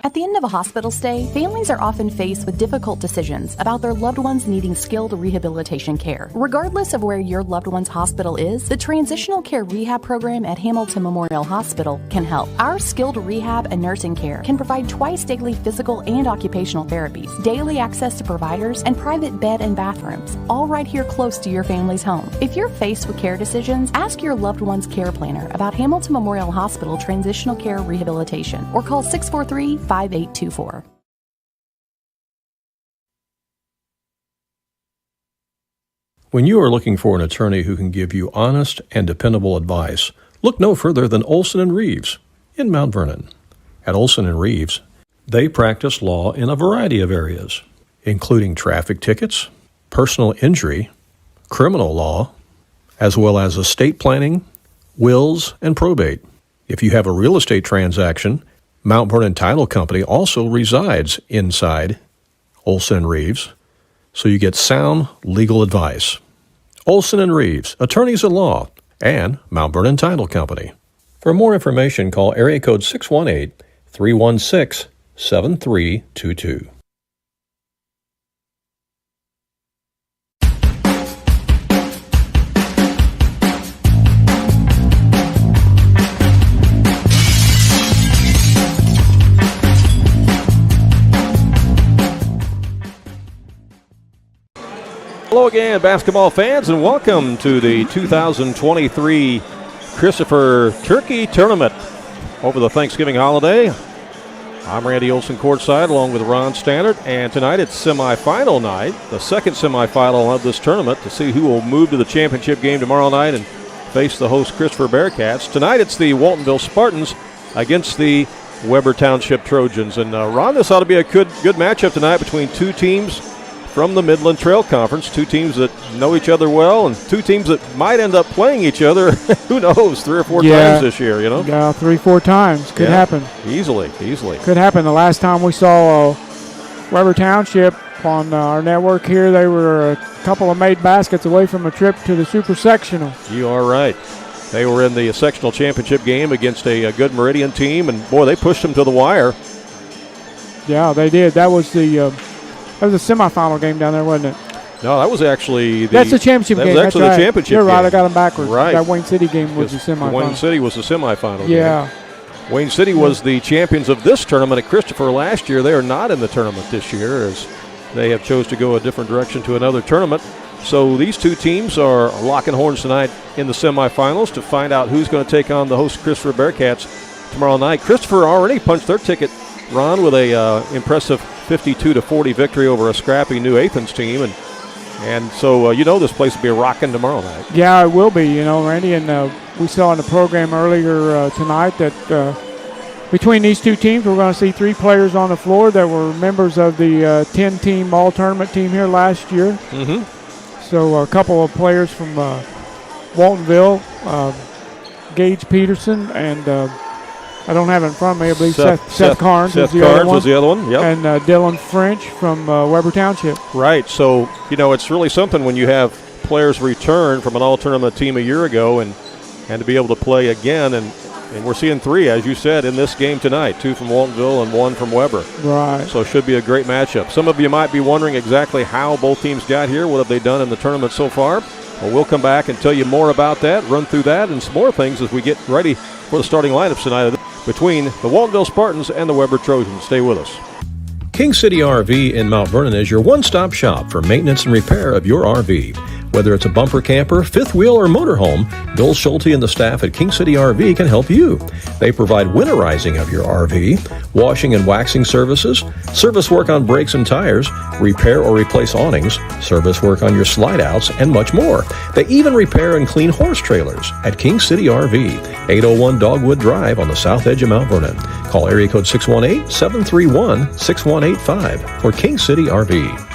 At the end of a hospital stay, families are often faced with difficult decisions about their loved ones needing skilled rehabilitation care. Regardless of where your loved one's hospital is, the Transitional Care Rehab Program at Hamilton Memorial Hospital can help. Our skilled rehab and nursing care can provide twice daily physical and occupational therapies, daily access to providers, and private bed and bathrooms, all right here close to your family's home. If you're faced with care decisions, ask your loved one's care planner about Hamilton Memorial Hospital Transitional Care Rehabilitation or call 643-5824. When you are looking for an attorney who can give you honest and dependable advice, look no further than Olson & Reeves in Mount Vernon. At Olson & Reeves, they practice law in a variety of areas, including traffic tickets, personal injury, criminal law, as well as estate planning, wills, and probate. If you have a real estate transaction, Mount Vernon Title Company also resides inside Olson & Reeves, so you get sound legal advice. Olson & Reeves, attorneys at law, and Mount Vernon Title Company. For more information, call area code 618-316-7322. Hello again, basketball fans, and welcome to the 2023 Christopher Turkey Tournament over the Thanksgiving holiday. I'm Randy Olson courtside along with Ron Stannard, and tonight it's semifinal night, the second semifinal of this tournament to see who will move to the championship game tomorrow night and face the host Christopher Bearcats. Tonight it's the Waltonville Spartans against the Weber Township Trojans. And Ron, this ought to be a good matchup tonight between two teams from the Midland Trail Conference, two teams that know each other well and two teams that might end up playing each other, who knows, 3 or 4 times this year, you know? Yeah, 3-4 times. Could happen. Easily. Could happen. The last time we saw Weber Township on our network here, they were a couple of made baskets away from a trip to the Super Sectional. You are right. They were in the sectional championship game against a good Meridian team, and, boy, they pushed them to the wire. Yeah, they did. That was the semifinal game down there, wasn't it? No, that was actually That's the championship game. That was actually the championship game. You're right, I got them backwards. Right. That Wayne City game was the semifinal. Wayne City was the semifinal game. Wayne City was the champions of this tournament at Christopher last year. They are not in the tournament this year as they have chose to go a different direction to another tournament. So these two teams are locking horns tonight in the semifinals to find out who's going to take on the host Christopher Bearcats tomorrow night. Christopher already punched their ticket, Ron, with a impressive 52-40 victory over a scrappy New Athens team, and so this place will be rocking tomorrow night. Yeah, it will be, Randy, and we saw in the program earlier tonight that between these two teams we're going to see 3 players on the floor that were members of the 10-team all-tournament team here last year. Mm-hmm. So a couple of players from Waltonville, Gage Peterson, and I don't have it in front of me. I believe Seth Carnes was the other one. Yep. And Dylan French from Weber Township. Right. So, it's really something when you have players return from an all-tournament team a year ago and to be able to play again. And we're seeing 3, as you said, in this game tonight, 2 from Waltonville and 1 from Weber. Right. So it should be a great matchup. Some of you might be wondering exactly how both teams got here. What have they done in the tournament so far? Well, we'll come back and tell you more about that, run through that, and some more things as we get ready for the starting lineups tonight between the Waltonville Spartans and the Weber Trojans. Stay with us. King City RV in Mount Vernon is your one-stop shop for maintenance and repair of your RV. Whether it's a bumper camper, fifth wheel, or motorhome, Bill Schulte and the staff at King City RV can help you. They provide winterizing of your RV, washing and waxing services, service work on brakes and tires, repair or replace awnings, service work on your slide-outs, and much more. They even repair and clean horse trailers at King City RV, 801 Dogwood Drive on the south edge of Mount Vernon. Call area code 618-731-6185 for King City RV.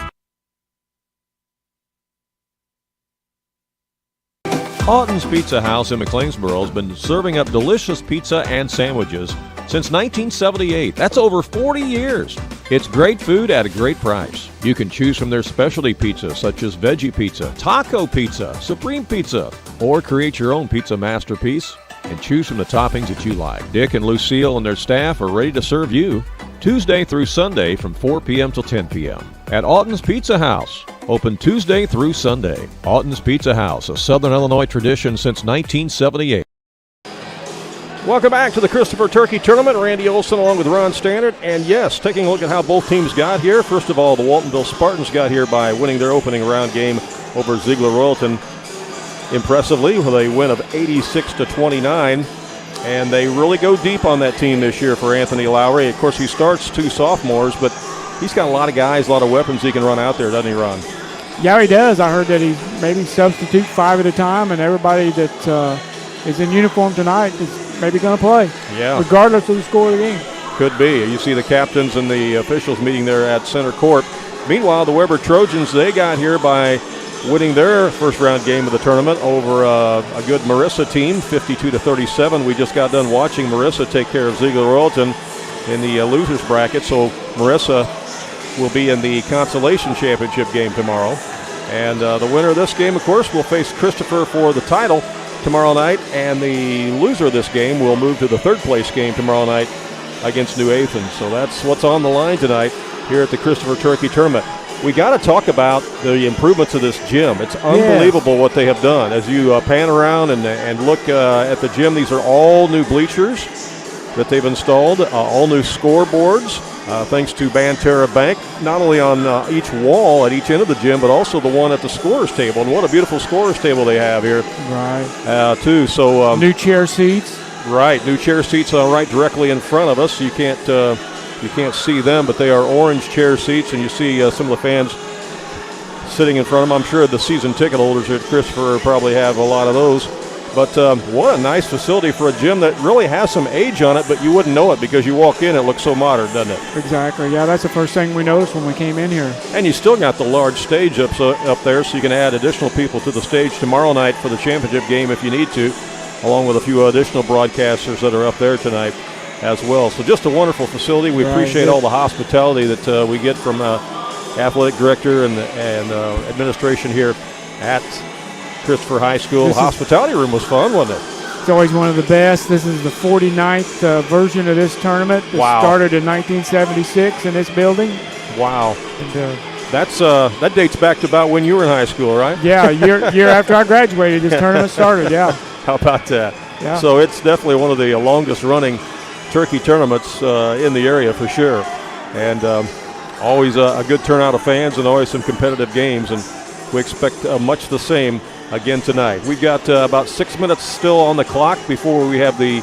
Houghton's Pizza House in McLeansboro has been serving up delicious pizza and sandwiches since 1978. That's over 40 years. It's great food at a great price. You can choose from their specialty pizza such as veggie pizza, taco pizza, supreme pizza, or create your own pizza masterpiece and choose from the toppings that you like. Dick and Lucille and their staff are ready to serve you. Tuesday through Sunday from 4 p.m. till 10 p.m. at Alton's Pizza House. Open Tuesday through Sunday. Alton's Pizza House, a Southern Illinois tradition since 1978. Welcome back to the Christopher Turkey Tournament. Randy Olson along with Ron Standard. And yes, taking a look at how both teams got here. First of all, the Waltonville Spartans got here by winning their opening round game over Ziegler-Royalton impressively with a win of 86-29. And they really go deep on that team this year for Anthony Lowry. Of course, he starts 2 sophomores, but he's got a lot of guys, a lot of weapons he can run out there, doesn't he, Ron? Yeah, he does. I heard that he maybe substitute 5 at a time, and everybody that is in uniform tonight is maybe going to play, regardless of the score of the game. Could be. You see the captains and the officials meeting there at center court. Meanwhile, the Weber Trojans, they got here by winning their first-round game of the tournament over a good Marissa team, 52-37. We just got done watching Marissa take care of Ziegler-Royalton in the losers bracket, so Marissa will be in the consolation championship game tomorrow. And the winner of this game, of course, will face Christopher for the title tomorrow night, and the loser of this game will move to the third-place game tomorrow night against New Athens. So that's what's on the line tonight here at the Christopher Turkey Tournament. We got to talk about the improvements of this gym. It's unbelievable what they have done. As you pan around and look at the gym, these are all new bleachers that they've installed, all new scoreboards, thanks to Banterra Bank, not only on each wall at each end of the gym, but also the one at the scorer's table. And what a beautiful scorer's table they have here. Right. Too. So new chair seats. Right. New chair seats right directly in front of us. You can't see them, but they are orange chair seats, and you see some of the fans sitting in front of them. I'm sure the season ticket holders at Christopher probably have a lot of those. But what a nice facility for a gym that really has some age on it, but you wouldn't know it because you walk in, it looks so modern, doesn't it? Exactly. Yeah, that's the first thing we noticed when we came in here. And you still got the large stage up there, so you can add additional people to the stage tomorrow night for the championship game if you need to, along with a few additional broadcasters that are up there tonight as well. So just a wonderful facility. We appreciate all the hospitality that we get from athletic director and administration here at Christopher High School. Hospitality room was fun, wasn't it? It's always one of the best. This is the 49th version of this tournament. It started in 1976 in this building. Wow. And, that dates back to about when you were in high school, right? Yeah, year after I graduated, this tournament started, yeah. How about that? Yeah. So it's definitely one of the longest running turkey tournaments in the area for sure. And always a good turnout of fans and always some competitive games. And we expect much the same again tonight. We've got about 6 minutes still on the clock before we have the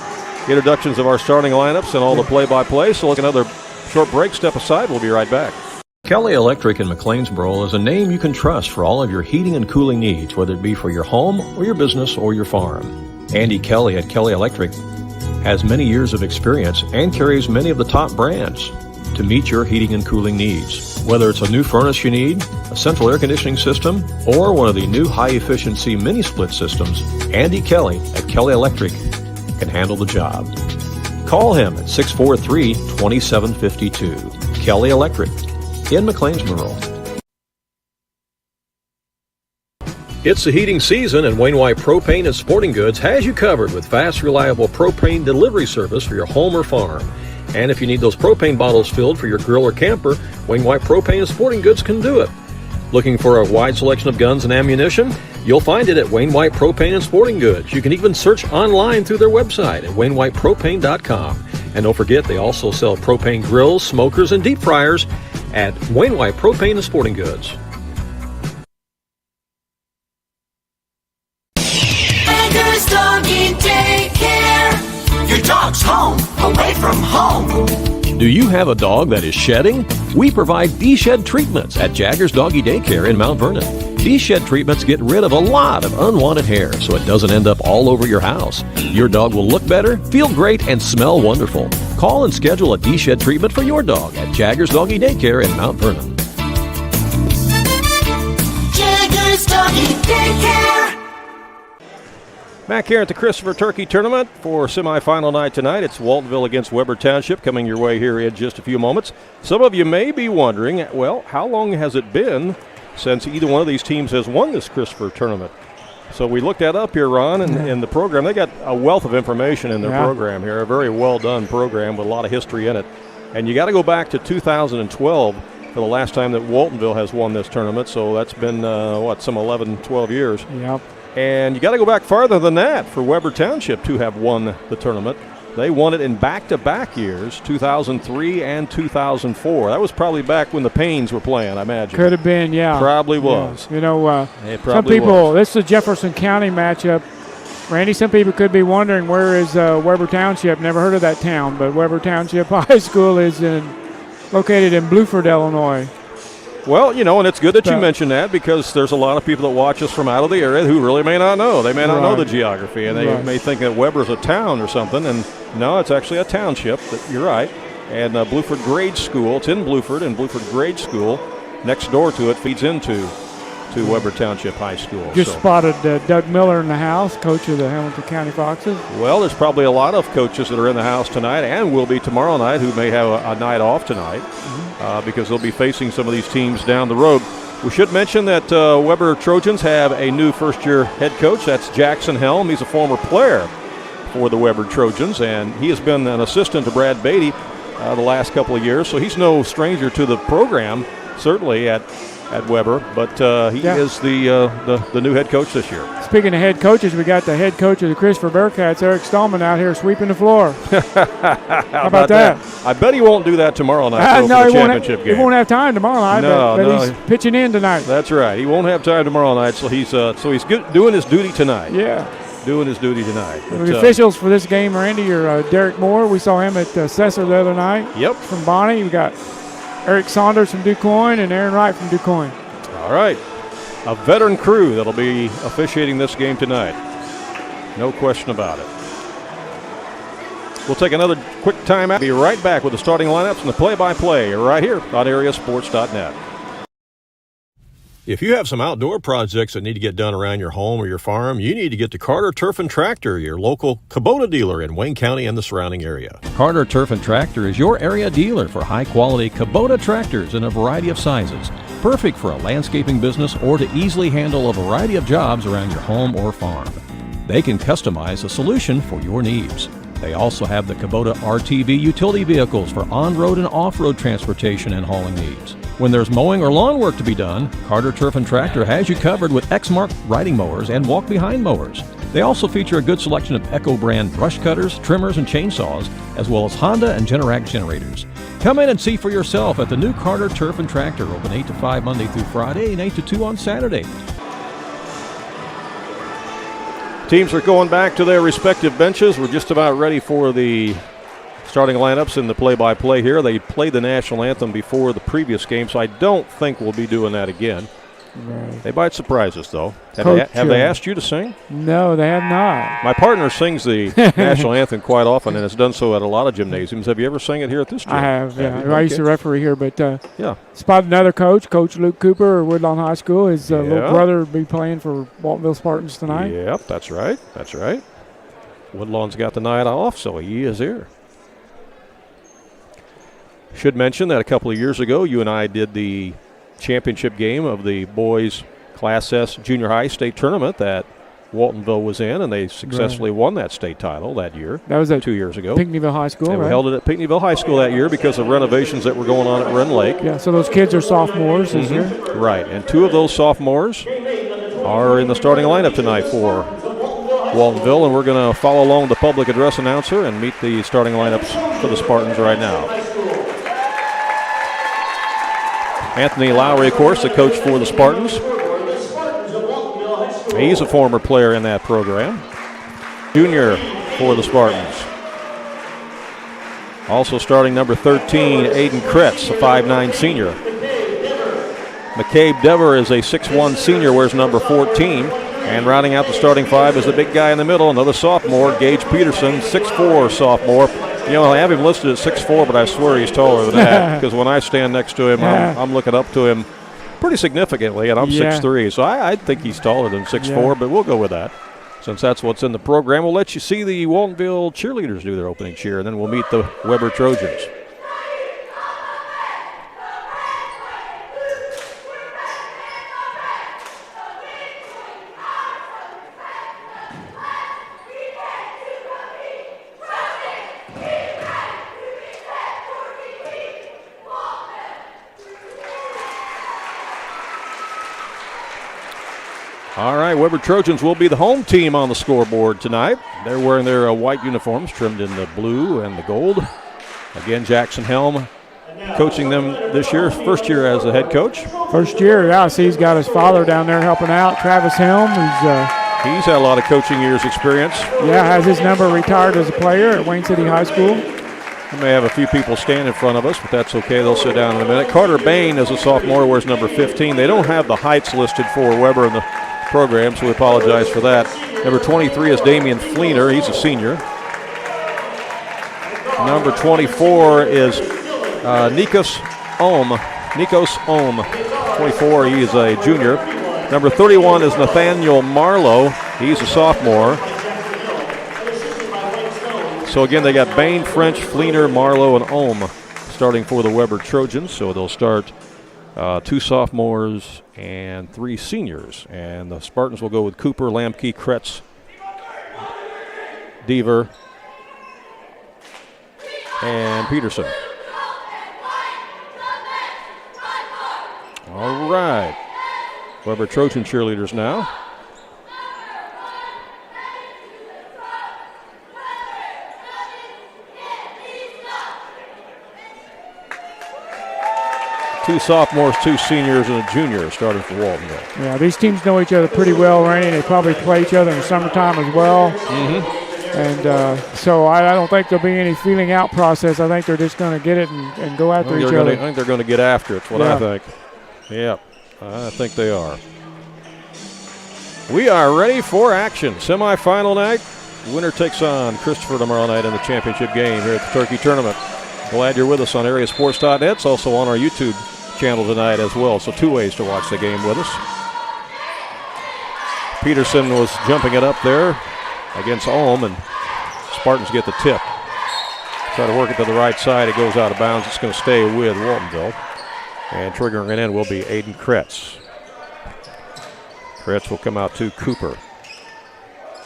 introductions of our starting lineups and all the play-by-play. So look, another short break. Step aside. We'll be right back. Kelly Electric in McLeansboro is a name you can trust for all of your heating and cooling needs, whether it be for your home or your business or your farm. Andy Kelly at Kelly Electric has many years of experience and carries many of the top brands to meet your heating and cooling needs. Whether it's a new furnace you need, a central air conditioning system, or one of the new high-efficiency mini-split systems, Andy Kelly at Kelly Electric can handle the job. Call him at 643-2752. Kelly Electric in McLeansboro. It's the heating season, and Wayne White Propane and Sporting Goods has you covered with fast, reliable propane delivery service for your home or farm. And if you need those propane bottles filled for your grill or camper, Wayne White Propane and Sporting Goods can do it. Looking for a wide selection of guns and ammunition? You'll find it at Wayne White Propane and Sporting Goods. You can even search online through their website at WayneWhitePropane.com. And don't forget, they also sell propane grills, smokers, and deep fryers at Wayne White Propane and Sporting Goods. Your dog's home, away from home. Do you have a dog that is shedding? We provide de-shed treatments at Jagger's Doggy Daycare in Mount Vernon. De-shed treatments get rid of a lot of unwanted hair so it doesn't end up all over your house. Your dog will look better, feel great, and smell wonderful. Call and schedule a de-shed treatment for your dog at Jagger's Doggy Daycare in Mount Vernon. Jagger's Doggy Daycare. Back here at the Christopher Turkey Tournament for semifinal night tonight. It's Waltonville against Weber Township coming your way here in just a few moments. Some of you may be wondering, well, how long has it been since either one of these teams has won this Christopher Tournament? So we looked that up here, Ron, and in the program. They got a wealth of information in their program here, a very well-done program with a lot of history in it. And you got to go back to 2012 for the last time that Waltonville has won this tournament. So that's been, some 11, 12 years. Yep. And you got to go back farther than that for Weber Township to have won the tournament. They won it in back-to-back years, 2003 and 2004. That was probably back when the Paynes were playing, I imagine. Could have been, yeah. Probably was. Yeah. You know, it some probably people, was. this is a Jefferson County matchup. Randy, some people could be wondering, where is Weber Township? Never heard of that town, but Weber Township High School is located in Bluford, Illinois. Well, and it's good that you mentioned that, because there's a lot of people that watch us from out of the area who really may not know. They may not know the geography, and they may think that Weber's a town or something. And no, it's actually a township. You're right. And Bluford Grade School, it's in Bluford, and Bluford Grade School, next door to it, feeds into Weber Township High School. Just spotted Doug Miller in the house, coach of the Hamilton County Foxes. Well, there's probably a lot of coaches that are in the house tonight and will be tomorrow night who may have a night off tonight because they'll be facing some of these teams down the road. We should mention that Weber Trojans have a new first-year head coach. That's Jackson Helm. He's a former player for the Weber Trojans, and he has been an assistant to Brad Beatty the last couple of years, so he's no stranger to the program, certainly at Weber, but he is the new head coach this year. Speaking of head coaches, we got the head coach of the Christopher Bearcats, Eric Stallman, out here sweeping the floor. How about that? I bet he won't do that tomorrow night for the championship game. He won't have time tomorrow night, but he's pitching in tonight. That's right. He won't have time tomorrow night, so he's doing his duty tonight. Yeah. Doing his duty tonight. The officials for this game, Randy, are Derek Moore. We saw him at Cesar the other night. Yep. From Bonnie. We got Eric Saunders from DuQuoin and Aaron Wright from DuQuoin. All right. A veteran crew that'll be officiating this game tonight. No question about it. We'll take another quick timeout. Be right back with the starting lineups and the play-by-play right here on AreaSports.net. If you have some outdoor projects that need to get done around your home or your farm, you need to get to Carter Turf and Tractor, your local Kubota dealer in Wayne County and the surrounding area. Carter Turf and Tractor is your area dealer for high-quality Kubota tractors in a variety of sizes, perfect for a landscaping business or to easily handle a variety of jobs around your home or farm. They can customize a solution for your needs. They also have the Kubota RTV utility vehicles for on-road and off-road transportation and hauling needs. When there's mowing or lawn work to be done, Carter Turf and Tractor has you covered with Exmark riding mowers and walk-behind mowers. They also feature a good selection of Echo brand brush cutters, trimmers, and chainsaws, as well as Honda and Generac generators. Come in and see for yourself at the new Carter Turf and Tractor, open 8 to 5 Monday through Friday and 8 to 2 on Saturday. Teams are going back to their respective benches. We're just about ready for the starting lineups in the play-by-play here. They played the national anthem before the previous game, so I don't think we'll be doing that again. Right. They might surprise us, though. Have they asked you to sing? No, they have not. My partner sings the national anthem quite often and has done so at a lot of gymnasiums. Have you ever sang it here at this gym? I have, yeah. I used to referee here, but spotted another coach, Coach Luke Cooper of Woodlawn High School. His little brother will be playing for Waltonville Spartans tonight. Yep, that's right. That's right. Woodlawn's got the night off, so he is here. Should mention that a couple of years ago, you and I did the championship game of the boys Class S junior high state tournament that Waltonville was in, and they successfully won that state title that year. That was 2 years ago. Pinckneyville High School, and we held it at Pinckneyville High School that year because of renovations that were going on at Wren Lake. Yeah, so those kids are sophomores this year. Right, and two of those sophomores are in the starting lineup tonight for Waltonville, and we're going to follow along with the public address announcer and meet the starting lineups for the Spartans right now. Anthony Lowry, of course, the coach for the Spartans. He's a former player in that program. Junior for the Spartans. Also starting number 13, Aiden Kretz, a 5'9 senior. McCabe Dever is a 6'1 senior, wears number 14. And rounding out the starting five is the big guy in the middle, another sophomore, Gage Peterson, 6'4 sophomore. You know, I have him listed at 6'4", but I swear he's taller than that because when I stand next to him, I'm looking up to him pretty significantly, and I'm 6'3", so I think he's taller than 6'4", but we'll go with that. Since that's what's in the program, we'll let you see the Waltonville cheerleaders do their opening cheer, and then we'll meet the Weber Trojans. All right, Weber Trojans will be the home team on the scoreboard tonight. They're wearing their white uniforms trimmed in the blue and the gold. Again, Jackson Helm coaching them this year, first year as a head coach. First year, yeah. I see he's got his father down there helping out, Travis Helm. He's had a lot of coaching years experience. Yeah, has his number retired as a player at Wayne City High School. We may have a few people stand in front of us, but that's okay. They'll sit down in a minute. Carter Bain is a sophomore, wears number 15. They don't have the heights listed for Weber in the program, so we apologize for that. Number 23 is Damian Fleener. He's a senior. Number 24 is Nikos Ohm. 24, he is a junior. Number 31 is Nathaniel Marlowe. He's a sophomore. So again, they got Bain, French, Fleener, Marlowe, and Ohm starting for the Weber Trojans. So they'll start 2 sophomores and 3 seniors. And the Spartans will go with Cooper, Lamke, Kretz, Deaver, and Peterson. All right. Weber Trojan cheerleaders now. Two sophomores, 2 seniors, and a junior starting for Waltonville. Yeah, these teams know each other pretty well, Randy. They probably play each other in the summertime as well. And so I don't think there'll be any feeling out process. I think they're just going to get it and go after each other. I think they're going to get after it. That's what I think. Yep, I think they are. We are ready for action. Semifinal night. Winner takes on Christopher tomorrow night in the championship game here at the Turkey Tournament. Glad you're with us on AreaSports.net. It's also on our YouTube channel tonight as well, so 2 ways to watch the game with us. Peterson was jumping it up there against Ulm, and Spartans get the tip. Try to work it to the right side. It goes out of bounds. It's going to stay with Waltonville. And triggering it in will be Aiden Kretz. Kretz will come out to Cooper.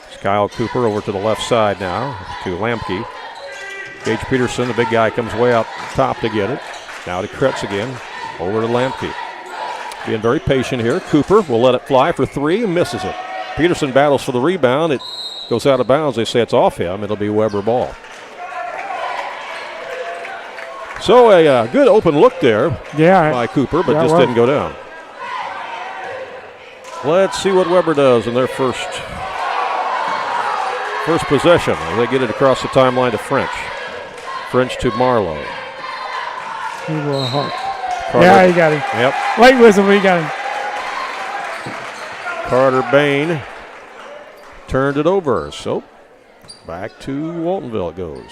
It's Kyle Cooper over to the left side now to Lamke. Gage Peterson, the big guy, comes way out top to get it. Now to Kretz again. Over to Lamke. Being very patient here. Cooper will let it fly for 3 and misses it. Peterson battles for the rebound. It goes out of bounds. They say it's off him. It'll be Weber ball. So a good open look there by Cooper, but just didn't go down. Let's see what Weber does in their first possession. They get it across the timeline to French. French to Marlowe. He will hook. Yeah, he got him. Yep. Late whistle, but he got him. Carter Bain turned it over. So back to Waltonville it goes.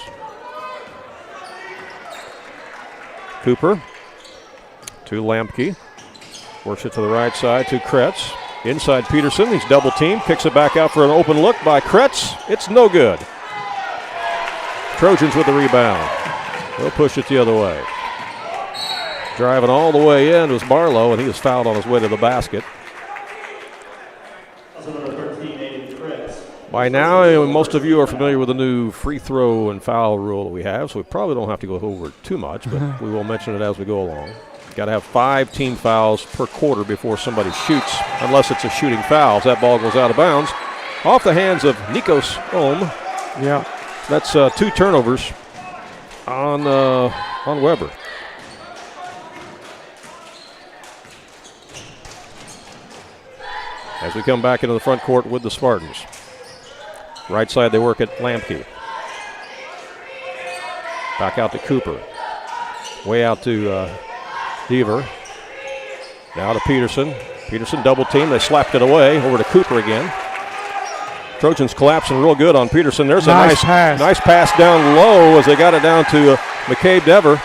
Cooper to Lamke. Works it to the right side to Kretz. Inside Peterson. He's double teamed. Kicks it back out for an open look by Kretz. It's no good. Trojans with the rebound. They'll push it the other way. Driving all the way in was Barlow, and he was fouled on his way to the basket. By now, most of you are familiar with the new free throw and foul rule that we have, so we probably don't have to go over it too much, but we will mention it as we go along. Got to have 5 team fouls per quarter before somebody shoots, unless it's a shooting foul. That ball goes out of bounds. Off the hands of Nikos Ohm. Yeah. That's 2 turnovers on Weber. As we come back into the front court with the Spartans. Right side they work at Lamke. Back out to Cooper. Way out to Deaver. Now to Peterson. Peterson double team. They slapped it away. Over to Cooper again. Trojans collapsing real good on Peterson. There's a nice pass down low as they got it down to McCabe Dever.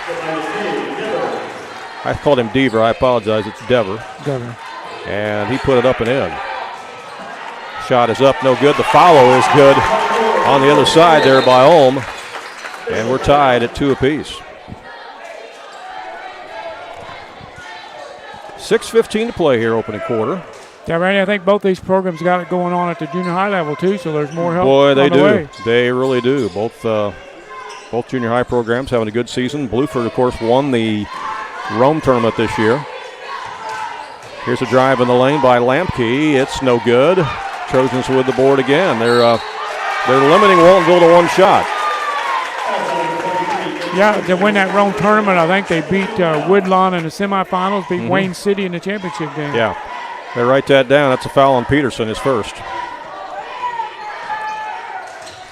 I called him Deaver. I apologize. It's Dever. And he put it up and in. Shot is up, no good. The follow is good on the other side there by Ulm. And we're tied at 2 apiece. 6:15 to play here, opening quarter. Yeah, Randy, I think both these programs got it going on at the junior high level too, so there's more help. Boy, they on the do. way. They really do. Both junior high programs having a good season. Blueford, of course, won the Rome tournament this year. Here's a drive in the lane by Lampke. It's no good. Trojans with the board again. They're limiting Waltonville to one shot. Yeah, to win that Rome tournament, I think they beat Woodlawn in the semifinals, beat Wayne City in the championship game. Yeah, they write that down. That's a foul on Peterson, his first.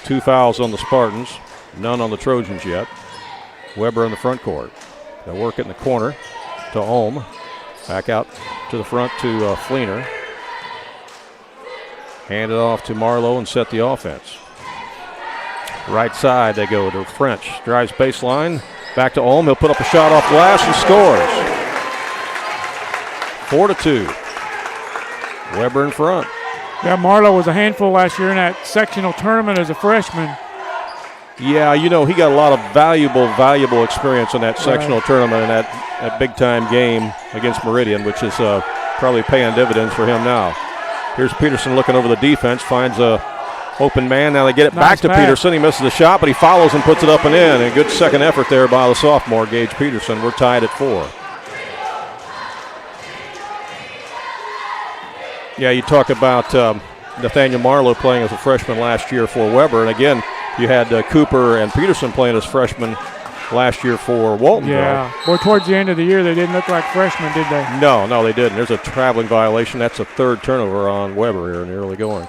2 fouls on the Spartans, none on the Trojans yet. Weber in the front court. They'll work it in the corner to Ohm. Back out to the front to Fleener. Hand it off to Marlowe and set the offense. Right side they go to French. Drives baseline. Back to Ohm. He'll put up a shot off glass and scores. 4-2. Weber in front. Yeah, Marlowe was a handful last year in that sectional tournament as a freshman. Yeah, he got a lot of valuable experience in that sectional tournament and that big-time game against Meridian, which is probably paying dividends for him now. Here's Peterson looking over the defense, finds a open man. Now they get it back to Peterson. He misses the shot, but he follows and puts it up and in. A good second effort there by the sophomore, Gage Peterson. We're tied at 4. Yeah, you talk about Nathaniel Marlowe playing as a freshman last year for Weber, and again, you had Cooper and Peterson playing as freshmen last year for Waltonville. Yeah. Well, towards the end of the year, they didn't look like freshmen, did they? No, they didn't. There's a traveling violation. That's a third turnover on Weber here in the early going.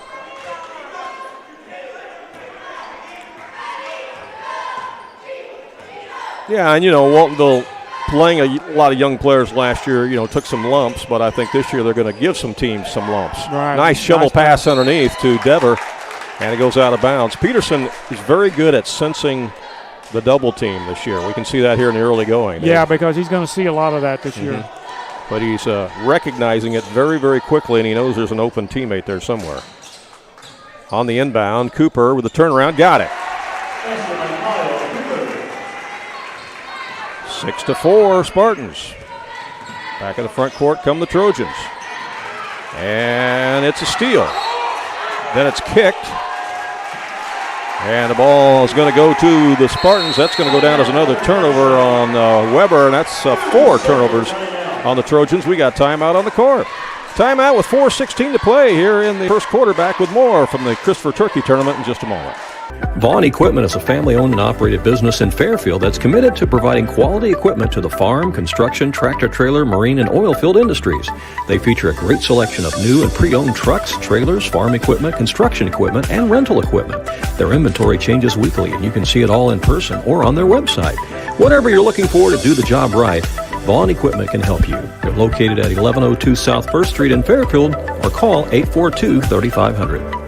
Yeah, and Waltonville playing a lot of young players last year, took some lumps, but I think this year they're going to give some teams some lumps. Right. Nice shovel pass underneath to Dever. And it goes out of bounds. Peterson is very good at sensing the double team this year. We can see that here in the early going. Yeah, because he's going to see a lot of that this year. But he's recognizing it very, very quickly, and he knows there's an open teammate there somewhere. On the inbound, Cooper with the turnaround, got it. 6-4 Spartans. Back in the front court come the Trojans. And it's a steal. Then it's kicked. And the ball is going to go to the Spartans. That's going to go down as another turnover on Weber, and that's 4 turnovers on the Trojans. We got timeout on the court. Timeout with 4:16 to play here in the first quarter. Back with more from the Christopher Turkey Tournament in just a moment. Vaughn Equipment is a family-owned and operated business in Fairfield that's committed to providing quality equipment to the farm, construction, tractor-trailer, marine, and oil field industries. They feature a great selection of new and pre-owned trucks, trailers, farm equipment, construction equipment, and rental equipment. Their inventory changes weekly, and you can see it all in person or on their website. Whatever you're looking for to do the job right, Vaughn Equipment can help you. They're located at 1102 South 1st Street in Fairfield, or call 842-3500.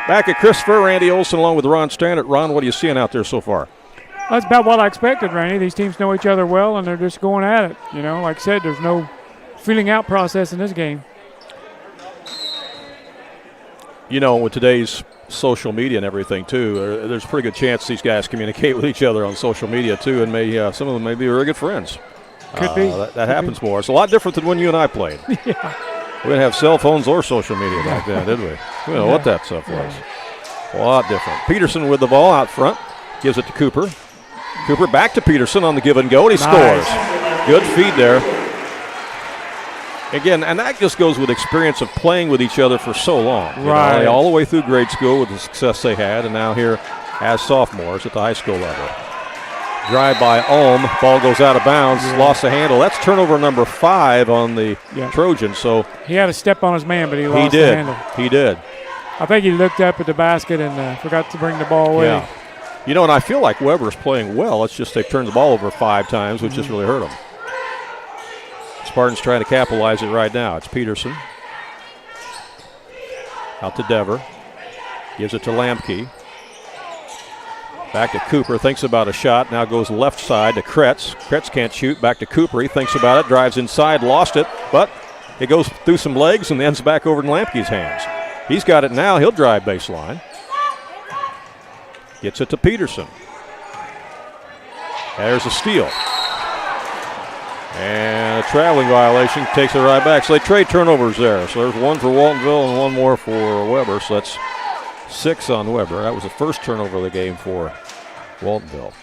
Back at Christopher, Randy Olson along with Ron Stannard. Ron, what are you seeing out there so far? That's about what I expected, Randy. These teams know each other well, and they're just going at it. Like I said, there's no feeling out process in this game. With today's social media and everything, too, there's a pretty good chance these guys communicate with each other on social media, too, and some of them may be very good friends. Could be. That happens more. It's a lot different than when you and I played. Yeah. We didn't have cell phones or social media back then, did we? We don't know what that stuff was. A lot different. Peterson with the ball out front. Gives it to Cooper. Cooper back to Peterson on the give and go, and he scores. Good feed there. Again, and that just goes with experience of playing with each other for so long. Right. All the way through grade school with the success they had, and now here as sophomores at the high school level. Drive by Ohm. Ball goes out of bounds. Lost the handle. That's turnover number 5 on the Trojans. So he had a step on his man, but he lost the handle. He did. I think he looked up at the basket and forgot to bring the ball away. Yeah. And I feel like Weber's playing well. It's just they've turned the ball over 5 times, which has really hurt them. Spartans trying to capitalize it right now. It's Peterson. Out to Dever. Gives it to Lampke. Back to Cooper. Thinks about a shot. Now goes left side to Kretz. Kretz can't shoot. Back to Cooper. He thinks about it. Drives inside. Lost it. But it goes through some legs and ends back over in Lampke's hands. He's got it now. He'll drive baseline. Gets it to Peterson. There's a steal. And a traveling violation takes it right back. So they trade turnovers there. So there's one for Waltonville and one more for Weber. So that's 6 on Weber. That was the first turnover of the game for Waltonville.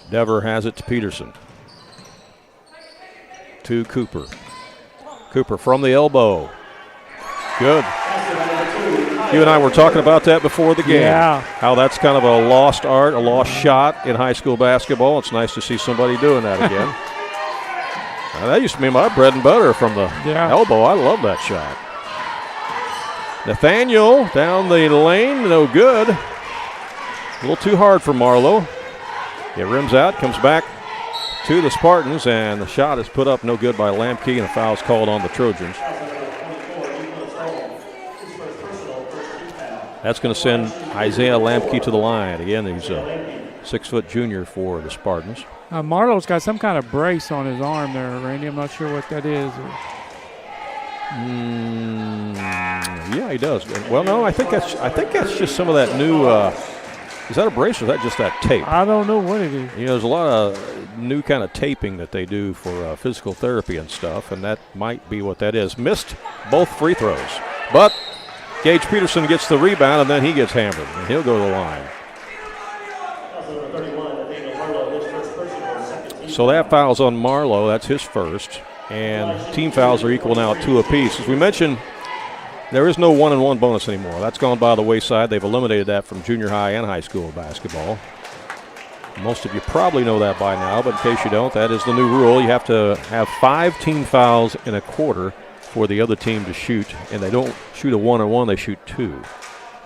Dever has it to Peterson. to Cooper. Cooper from the elbow. Good. You and I were talking about that before the game. Yeah. How that's kind of a lost art, a lost shot in high school basketball. It's nice to see somebody doing that again. That used to be my bread and butter from the elbow. I love that shot. Nathaniel down the lane, no good. A little too hard for Marlowe. It rims out, comes back to the Spartans, and the shot is put up no good by Lamke, and a foul's called on the Trojans. That's going to send Isaiah Lamke to the line. Again, he's a 6-foot junior for the Spartans. Marlowe's got some kind of brace on his arm there, Randy. I'm not sure what that is. Yeah, he does. Well, no, I think that's just some of that new. Is that a brace or is that just that tape? I don't know what it is. You know, there's a lot of new kind of taping that they do for physical therapy and stuff, and that might be what that is. Missed both free throws, but Gage Peterson gets the rebound, and then he gets hammered, and he'll go to the line. So that foul's on Marlowe. That's his first. And team fouls are equal now at 2 apiece. As we mentioned, there is no 1-and-1 bonus anymore. That's gone by the wayside. They've eliminated that from junior high and high school basketball. Most of you probably know that by now, but in case you don't, that is the new rule. You have to have 5 team fouls in a quarter for the other team to shoot, and they don't shoot a 1-on-1, they shoot 2.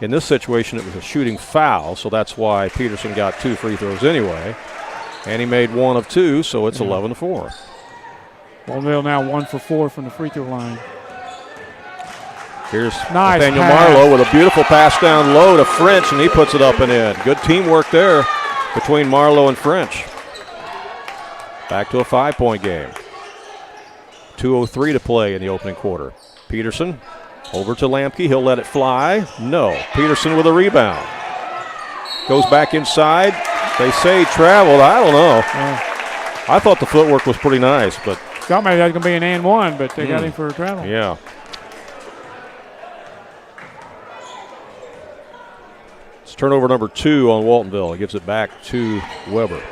In this situation, it was a shooting foul, so that's why Peterson got 2 free throws anyway. And he made 1 of 2, so it's 11-4. Waltonville now 1 for 4 from the free throw line. Here's nice Nathaniel pass. Marlowe with a beautiful pass down low to French, and he puts it up and in. Good teamwork there between Marlowe and French. Back to a 5-point game. 2:03 to play in the opening quarter. Peterson over to Lamke. He'll let it fly. No. Peterson with a rebound. Goes back inside. They say traveled. I don't know. I thought the footwork was pretty nice, but thought maybe that was going to be an and one, but they got him for a travel. Yeah. It's turnover number 2 on Waltonville. He gives it back to Weber.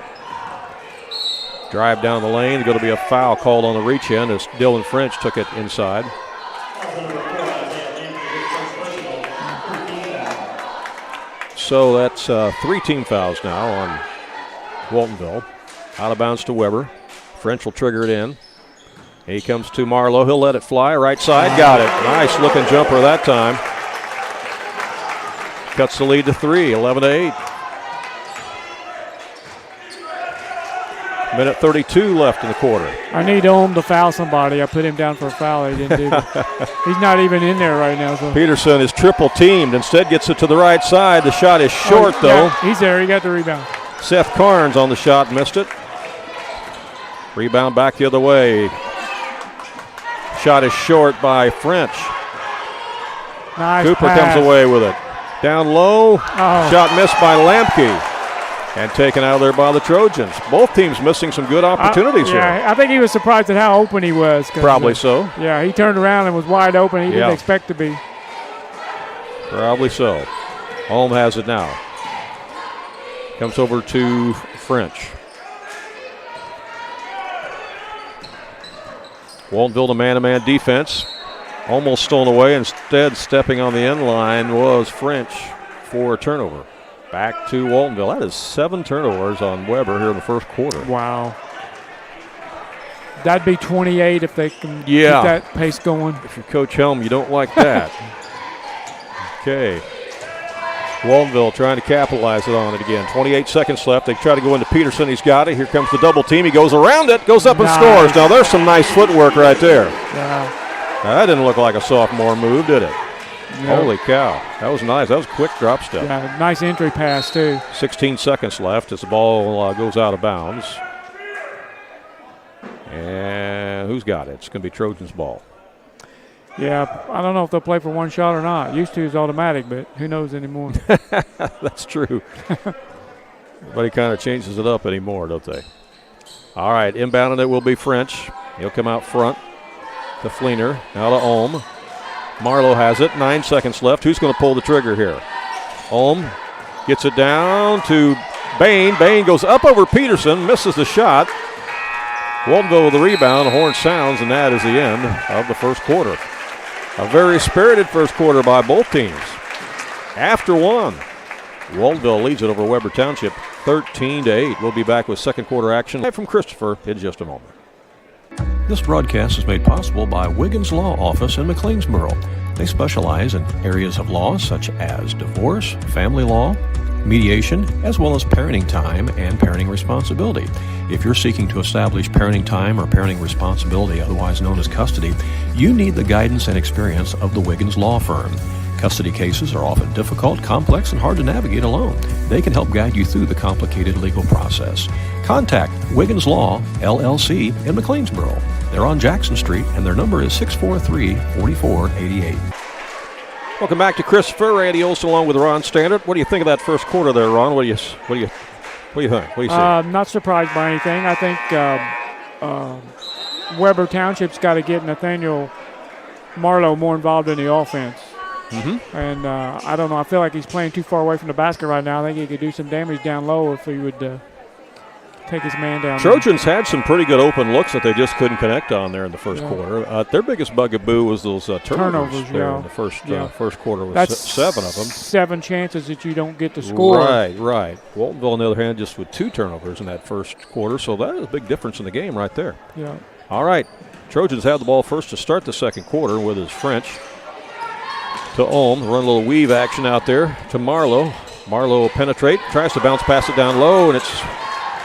Drive down the lane. There's going to be a foul called on the reach in as Dylan French took it inside. So that's 3 team fouls now on Waltonville. Out of bounds to Weber. French will trigger it in. He comes to Marlowe. He'll let it fly. Right side. Got it. Nice looking jumper that time. Cuts the lead to 3. 11-8. Minute 32 left in the quarter. I need Ohm to foul somebody. I put him down for a foul. He didn't do it. He's not even in there right now. So. Peterson is triple teamed. Instead gets it to the right side. The shot is short, though. He's there. He got the rebound. Seth Carnes on the shot, missed it. Rebound back the other way. Shot is short by French. Nice Cooper pass. comes away with it. Down low. Shot missed by Lamke. And taken out of there by the Trojans. Both teams missing some good opportunities here. I think he was surprised at how open he was. Probably so. Yeah, he turned around and was wide open. He didn't expect to be. Probably so. Holm has it now. Comes over to French. Waltonville to man-to-man defense. Almost stolen away. Instead, stepping on the end line was French for a turnover. Back to Waltonville. That is 7 turnovers on Weber here in the first quarter. Wow. That'd be 28 if they can keep that pace going. If you're Coach Helm, you don't like that. Okay. Waltonville trying to capitalize on it again. 28 seconds left. They try to go into Peterson. He's got it. Here comes the double team. He goes around it, goes up and scores. Now there's some nice footwork right there. Yeah. Now, that didn't look like a sophomore move, did it? No. Holy cow. That was nice. That was a quick drop step. Yeah, nice entry pass, too. 16 seconds left as the ball goes out of bounds. And who's got it? It's going to be Trojans' ball. Yeah, I don't know if they'll play for one shot or not. Used to is automatic, but who knows anymore. That's true. Everybody kind of changes it up anymore, don't they? All right, inbounding it will be French. He'll come out front to Fleener. Now to Ohm. Marlowe has it. 9 seconds left. Who's going to pull the trigger here? Ohm gets it down to Bain. Bain goes up over Peterson, misses the shot. Waltonville with the rebound. The horn sounds, and that is the end of the first quarter. A very spirited first quarter by both teams. After one, Waltonville leads it over Weber Township 13-8. We'll be back with second quarter action from Christopher in just a moment. This broadcast is made possible by Wiggins Law Office in McLeansboro. They specialize in areas of law such as divorce, family law, mediation, as well as parenting time and parenting responsibility. If you're seeking to establish parenting time or parenting responsibility, otherwise known as custody, you need the guidance and experience of the Wiggins Law Firm. Custody cases are often difficult, complex, and hard to navigate alone. They can help guide you through the complicated legal process. Contact Wiggins Law, LLC in McLeansboro. They're on Jackson Street, and their number is 643-4488. Welcome back to Christopher. Randy Olson along with Ron Standard. What do you think of that first quarter there, Ron? What do you think? What do you see? Not surprised by anything. I think Weber Township's got to get Nathaniel Marlowe more involved in the offense. Mm-hmm. And I don't know. I feel like he's playing too far away from the basket right now. I think he could do some damage down low if he would take his man down. Trojans had some pretty good open looks that they just couldn't connect on there in the first quarter. Their biggest bugaboo was those turnovers there in the first quarter. Was 7 of them. 7 chances that you don't get to score. Right. Waltonville, on the other hand, just with 2 turnovers in that first quarter. So that is a big difference in the game right there. Yeah. All right. Trojans have the ball first to start the second quarter with his French. To Ulm, run a little weave action out there to Marlowe. Marlowe will penetrate, tries to bounce pass it down low, and it's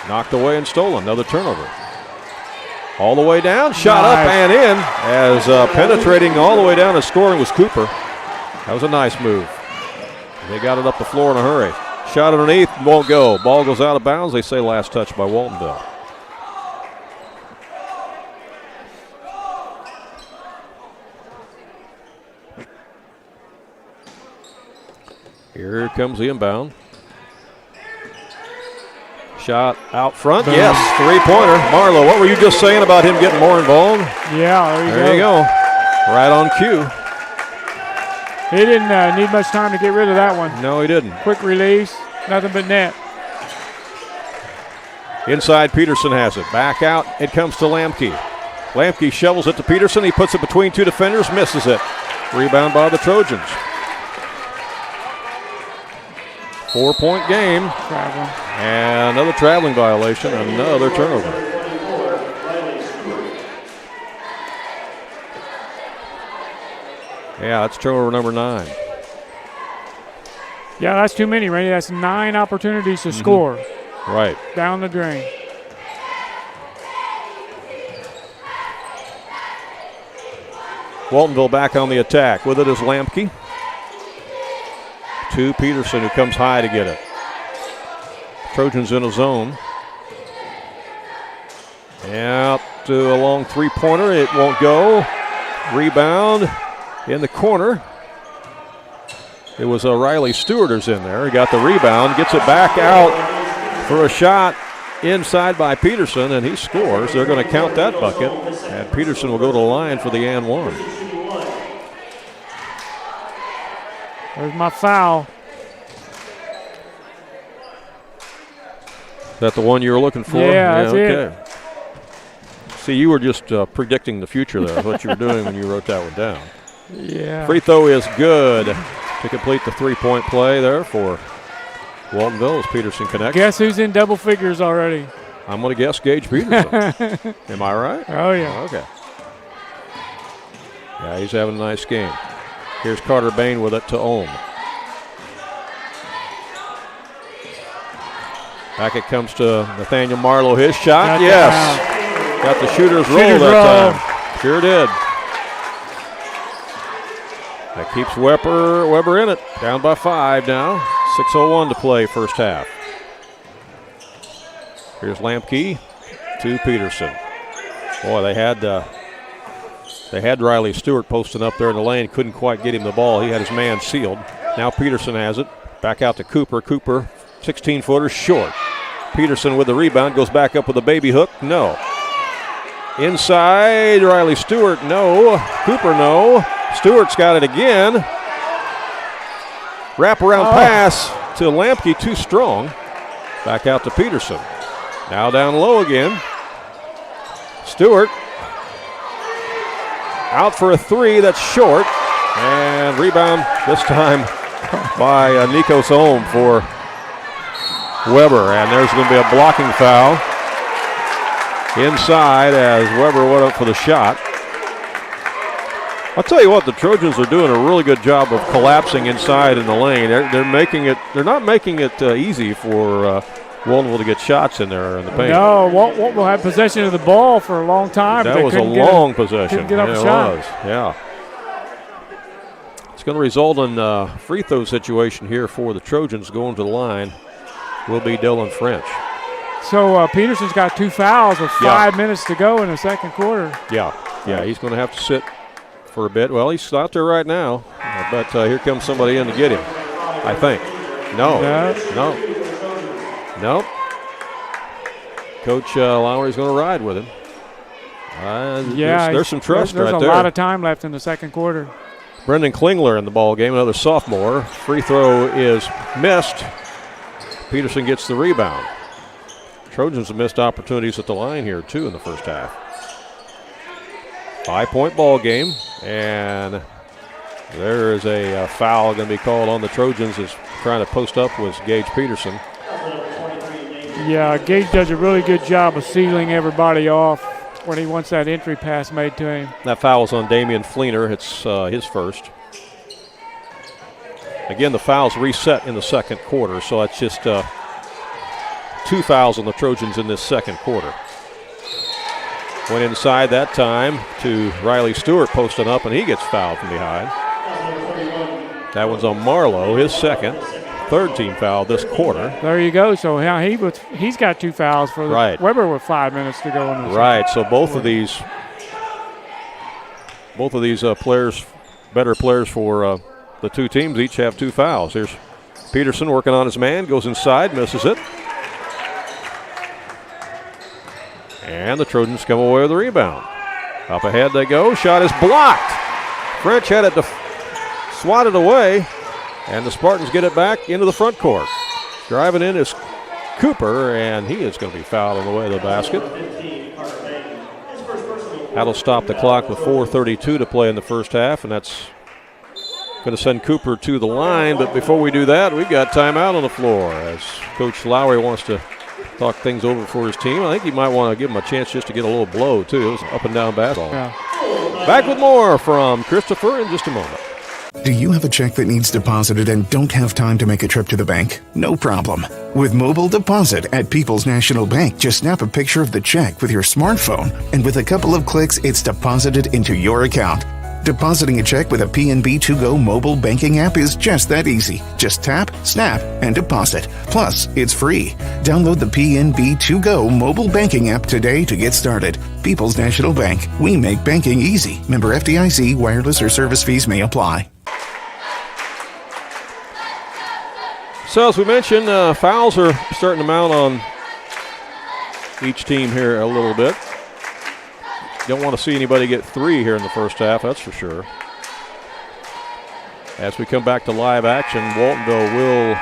knocked away and stolen. Another turnover. All the way down, shot up and in, as penetrating all the way down and scoring was Cooper. That was a nice move. They got it up the floor in a hurry. Shot underneath, won't go. Ball goes out of bounds. They say last touch by Waltonville. Here comes the inbound. Shot out front. Boom. Yes, 3-pointer. Marlowe, what were you just saying about him getting more involved? Yeah, there you go. Right on cue. He didn't need much time to get rid of that one. No, he didn't. Quick release, nothing but net. Inside, Peterson has it. Back out, it comes to Lamke. Lamke shovels it to Peterson. He puts it between 2 defenders, misses it. Rebound by the Trojans. 4-point game. Traveling. And another traveling violation, another turnover. Yeah, that's turnover number 9. Yeah, that's too many, Randy. That's 9 opportunities to score. Right. Down the drain. Waltonville back on the attack. With it is Lamke. To Peterson, who comes high to get it. Trojans in a zone. Out to a long 3-pointer. It won't go. Rebound in the corner. It was Riley Stewart who's in there. He got the rebound, gets it back out for a shot inside by Peterson, and he scores. They're going to count that bucket, and Peterson will go to the line for the and one. There's my foul. Is that the one you were looking for? Yeah, that's it. See, you were just predicting the future there, what you were doing when you wrote that one down. Yeah. Free throw is good to complete the 3-point play there for Waltonville as Peterson connects. Guess who's in double figures already? I'm going to guess Gage Peterson. Am I right? Oh, yeah. Okay. Yeah, he's having a nice game. Here's Carter Bain with it to Ulm. Back it comes to Nathaniel Marlowe. His shot, yes. Got the shooter's roll that time. Sure did. That keeps Weber in it. Down by 5 now. 6:01 to play first half. Here's Lamke to Peterson. Boy, they had Riley Stewart posting up there in the lane. Couldn't quite get him the ball. He had his man sealed. Now Peterson has it. Back out to Cooper. Cooper, 16-footer, short. Peterson with the rebound. Goes back up with a baby hook. No. Inside, Riley Stewart. No. Cooper, no. Stewart's got it again. Wraparound pass to Lamke, too strong. Back out to Peterson. Now down low again. Stewart out for a three. That's short. And rebound this time by Nikos Ohm for Weber. And there's going to be a blocking foul inside as Weber went up for the shot. I'll tell you what, the Trojans are doing a really good job of collapsing inside in the lane. They're not making it easy for Waltonville to get shots in there in the paint. No, Waltonville had possession of the ball for a long time. That was a long possession. Couldn't get up a shot. Yeah. It's going to result in a free throw situation here for the Trojans. Going to the line will be Dylan French. So Peterson's got 2 fouls with 5 minutes to go in the second quarter. Yeah, he's going to have to sit for a bit. Well, he's out there right now, but here comes somebody in to get him, I think. No. Coach Lowry's going to ride with him. There's some trust right there. There's a lot of time left in the second quarter. Brendan Klingler in the ball game, another sophomore. Free throw is missed. Peterson gets the rebound. Trojans have missed opportunities at the line here, too, in the first half. 5-point ball game, and there is a foul going to be called on the Trojans as trying to post up with Gage Peterson. Yeah, Gage does a really good job of sealing everybody off when he wants that entry pass made to him. That foul is on Damian Fleener. It's his first. Again, the fouls reset in the second quarter, so it's just 2 fouls on the Trojans in this second quarter. Went inside that time to Riley Stewart posting up, and he gets fouled from behind. That one's on Marlowe, his second, third team foul this quarter. There you go. So he's got 2 fouls for Weber with 5 minutes to go in the right. So both of these players, better players for the two teams, each have 2 fouls. Here's Peterson working on his man, goes inside, misses it. And the Trojans come away with the rebound. Up ahead they go. Shot is blocked. French had it swatted away, and the Spartans get it back into the front court. Driving in is Cooper, and he is going to be fouled on the way to the basket. That'll stop the clock with 4:32 to play in the first half, and that's going to send Cooper to the line. But before we do that, we've got timeout on the floor as Coach Lowry wants to talk things over for his team. I think he might want to give him a chance just to get a little blow, too. It was up and down basketball. Yeah. Back with more from Christopher in just a moment. Do you have a check that needs deposited and don't have time to make a trip to the bank? No problem. With Mobile Deposit at People's National Bank, just snap a picture of the check with your smartphone, and with a couple of clicks, it's deposited into your account. Depositing a check with a PNB To-Go mobile banking app is just that easy. Just tap, snap, and deposit. Plus, it's free. Download the PNB To-Go mobile banking app today to get started. People's National Bank. We make banking easy. Member FDIC. Wireless or service fees may apply. So as we mentioned, fouls are starting to mount on each team here a little bit. Don't want to see anybody get 3 here in the first half, that's for sure. As we come back to live action, Waltonville will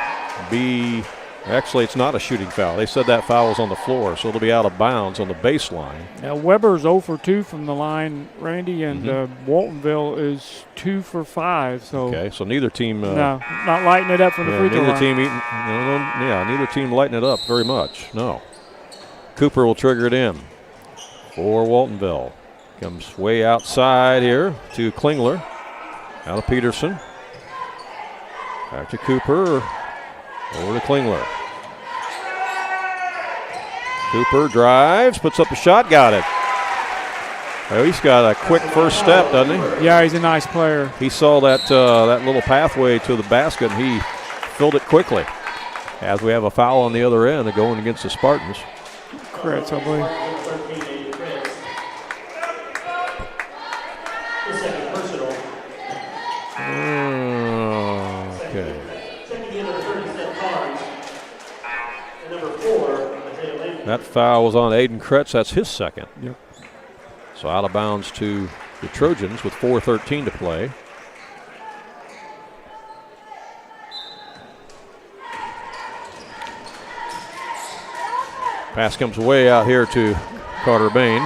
be, actually it's not a shooting foul. They said that foul was on the floor, so it'll be out of bounds on the baseline. Now Weber's 0 for 2 from the line, Randy, and Waltonville is 2 for 5. So okay, so neither team. No, not lighting it up from the free throw line. Neither team lighting it up very much. No. Cooper will trigger it in for Waltonville. Comes way outside here to Klingler. Out of Peterson. Back to Cooper. Over to Klingler. Cooper drives, puts up a shot, got it. Oh, he's got a quick first step, doesn't he? Yeah, he's a nice player. He saw that little pathway to the basket, and he filled it quickly. As we have a foul on the other end, they're going against the Spartans. Correct, I believe. Okay. That foul was on Aiden Kretz. That's his second. Yep. So out of bounds to the Trojans with 4:13 to play. Pass comes way out here to Carter Bain.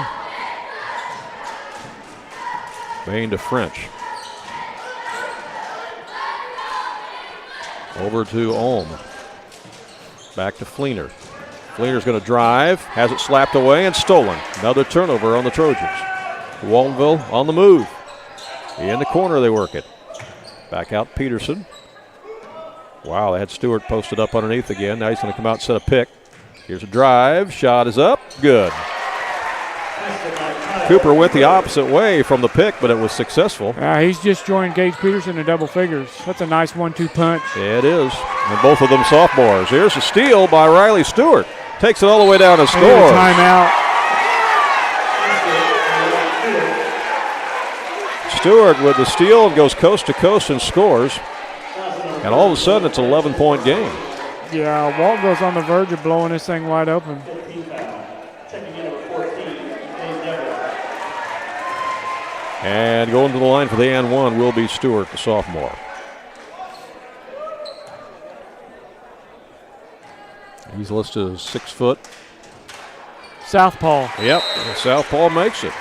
Bain to French. Over to Ohm. Back to Fleener. Fleener's going to drive, has it slapped away and stolen. Another turnover on the Trojans. Waltonville on the move. In the corner they work it. Back out Peterson. Wow, they had Stewart posted up underneath again. Now he's going to come out and set a pick. Here's a drive. Shot is up. Good. Cooper went the opposite way from the pick, but it was successful. He's just joined Gage Peterson in double figures. That's a nice 1-2 punch. Yeah, it is. And both of them sophomores. Here's a steal by Riley Stewart. Takes it all the way down to score. Timeout. Stewart with the steal and goes coast to coast and scores. And all of a sudden, it's an 11-point game. Yeah, Waltonville's on the verge of blowing this thing wide open. And going to the line for the and one will be Stewart, the sophomore. He's listed as 6 foot. Southpaw. Yep, Southpaw makes it.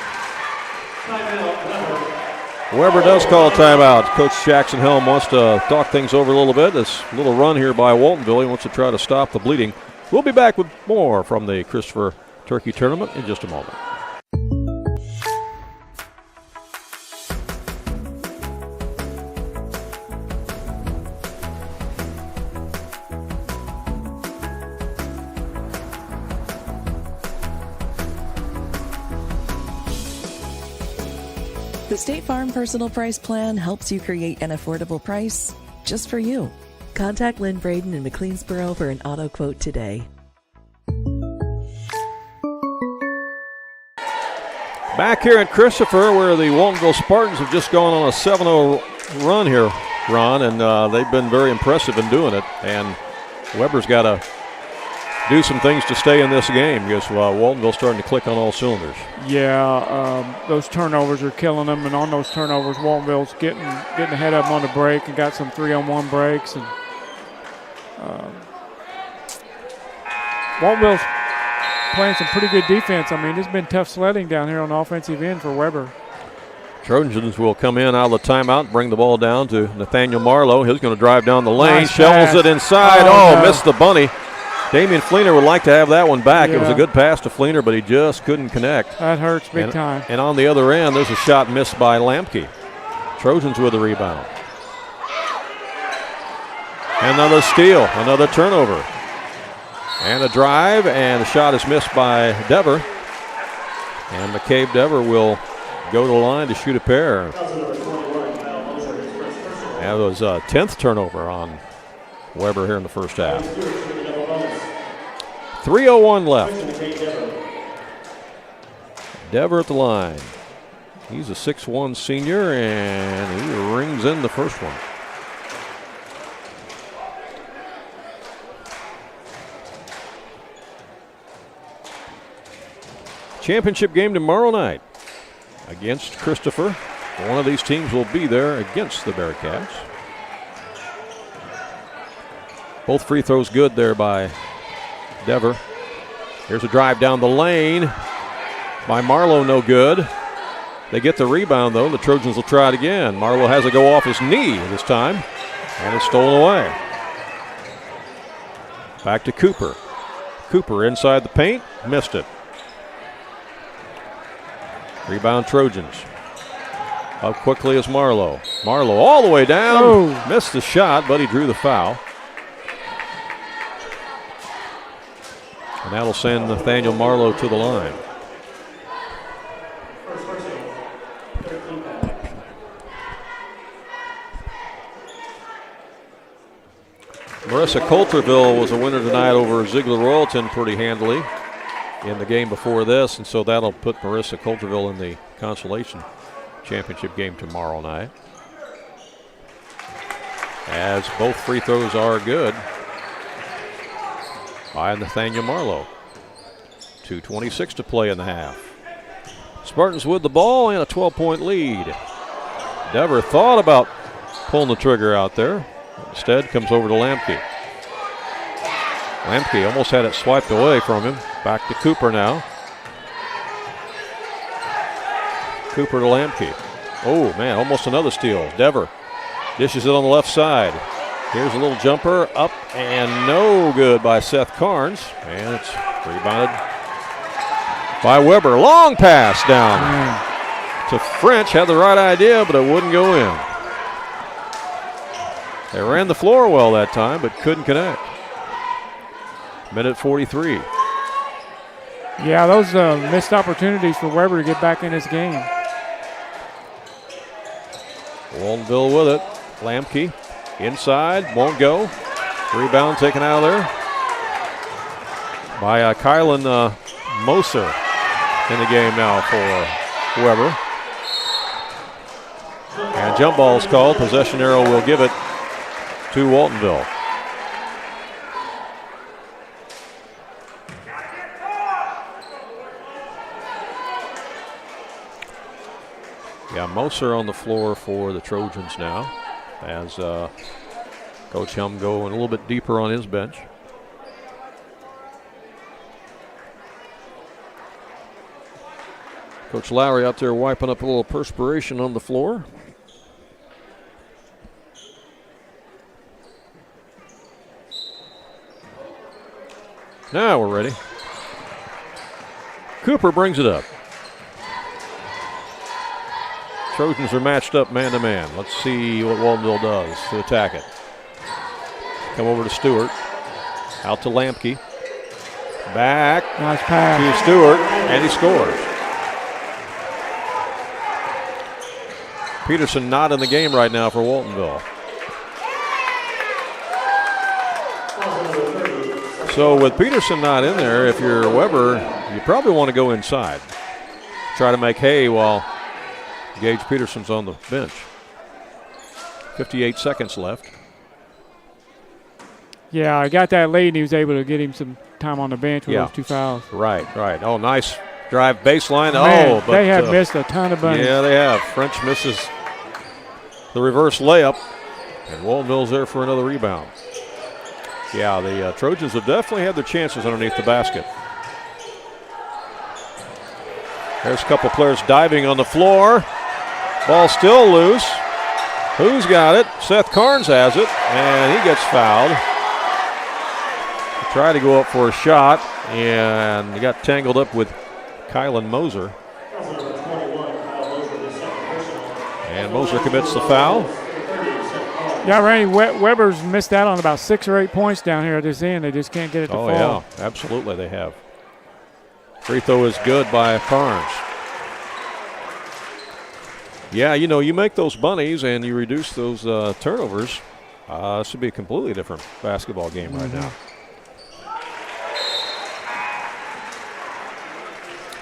Weber does call a timeout. Coach Jackson Helm wants to talk things over a little bit. This little run here by Waltonville. He wants to try to stop the bleeding. We'll be back with more from the Christopher Turkey Tournament in just a moment. The State Farm Personal Price Plan helps you create an affordable price just for you. Contact Lynn Braden in McLeansboro for an auto quote today. Back here in Christopher, where the Waltonville Spartans have just gone on a 7-0 run here, Ron, and they've been very impressive in doing it. And Weber's got to do some things to stay in this game because Waltonville's starting to click on all cylinders. Yeah, those turnovers are killing them, and on those turnovers, Waltonville's getting ahead of them on the break and got some 3-on-1 breaks. And Waltonville's playing some pretty good defense. I mean, it's been tough sledding down here on the offensive end for Weber. Trojans will come in out of the timeout and bring the ball down to Nathaniel Marlowe. He's going to drive down the lane, Nice shovels pass. it inside. No. Missed the bunny. Damian Fleener would like to have that one back. It was a good pass to Fleener, but he just couldn't connect. That hurts big time. And on the other end, there's a shot missed by Lamke. Trojans with the rebound. Another steal, another turnover. And a drive, and the shot is missed by Dever. And McCabe Dever will go to the line to shoot a pair. That was a 10th turnover on Weber here in the first half. 3:01 left. Dever at the line. He's a 6'1" senior, and he rings in the first one. Championship game tomorrow night against Christopher. One of these teams will be there against the Bearcats. Both free throws good there by Dever. Here's a drive down the lane by Marlowe, no good. They get the rebound, though. The Trojans will try it again. Marlowe has it go off his knee this time, and it's stolen away. Back to Cooper. Cooper inside the paint, missed it. Rebound Trojans. Up quickly is Marlowe. Marlowe all the way down. Missed the shot, but he drew the foul. And that'll send Nathaniel Marlowe to the line. Marissa Coulterville was a winner tonight over Ziegler Royalton pretty handily in the game before this, and so that'll put Marissa Coulterville in the consolation championship game tomorrow night. As both free throws are good by Nathaniel Marlowe. 2:26 to play in the half. Spartans with the ball and a 12-point lead. Dever thought about pulling the trigger out there. Instead, comes over to Lamke. Lamke almost had it swiped away from him. Back to Cooper now. Cooper to Lamke. Oh, man, almost another steal. Dever dishes it on the left side. Here's a little jumper up and no good by Seth Carnes. And it's rebounded by Weber. Long pass down to French. Had the right idea, but it wouldn't go in. They ran the floor well that time, but couldn't connect. Minute 43. Yeah, those missed opportunities for Weber to get back in this game. Waltonville with it. Lamke inside, won't go. Rebound taken out of there by Kylan Moser in the game now for Weber. And jump ball is called. Possession arrow will give it to Waltonville. Yeah, Moser on the floor for the Trojans now as Coach Helm going a little bit deeper on his bench. Coach Lowry out there wiping up a little perspiration on the floor. Now we're ready. Cooper brings it up. Trojans are matched up man-to-man. Let's see what Waltonville does to attack it. Come over to Stewart. Out to Lamke. Back nice pass to Stewart, and he scores. Peterson not in the game right now for Waltonville. So with Peterson not in there, if you're Weber, you probably want to go inside. Try to make hay while Gage Peterson's on the bench. 58 seconds left. Yeah, I got that late, and he was able to get him some time on the bench with those two fouls. Right. Oh, nice drive baseline. Man, but they have missed a ton of bunnies. Yeah, they have. French misses the reverse layup, and Waltonville's there for another rebound. Yeah, the Trojans have definitely had their chances underneath the basket. There's a couple players diving on the floor. Ball still loose. Who's got it? Seth Carnes has it, and he gets fouled. He tried to go up for a shot, and he got tangled up with Kylan Moser. And Moser commits the foul. Yeah, Randy, Weber's missed out on about 6 or 8 points down here at this end. They just can't get it to fall. Oh, yeah, absolutely they have. Free throw is good by Carnes. Yeah, you know, you make those bunnies and you reduce those turnovers. This would be a completely different basketball game right now.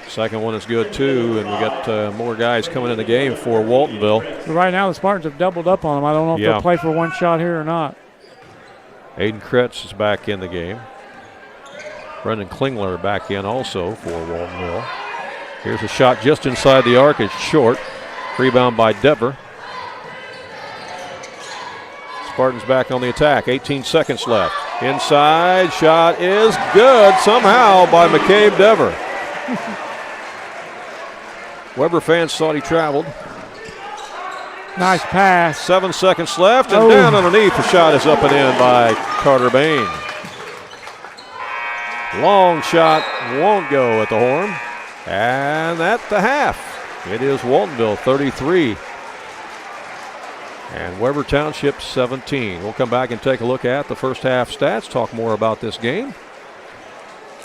Second one is good, too, and we got more guys coming in the game for Waltonville. But right now, the Spartans have doubled up on them. I don't know if they'll play for one shot here or not. Aiden Kretz is back in the game. Brendan Klingler back in also for Waltonville. Here's a shot just inside the arc. It's short. Rebound by Dever. Spartans back on the attack. 18 seconds left. Inside shot is good somehow by McCabe Dever. Weber fans thought he traveled. Nice pass. 7 seconds left, and down underneath. The shot is up and in by Carter Bain. Long shot won't go at the horn. And at the half, it is Waltonville 33 and Weber Township 17. We'll come back and take a look at the first half stats, talk more about this game,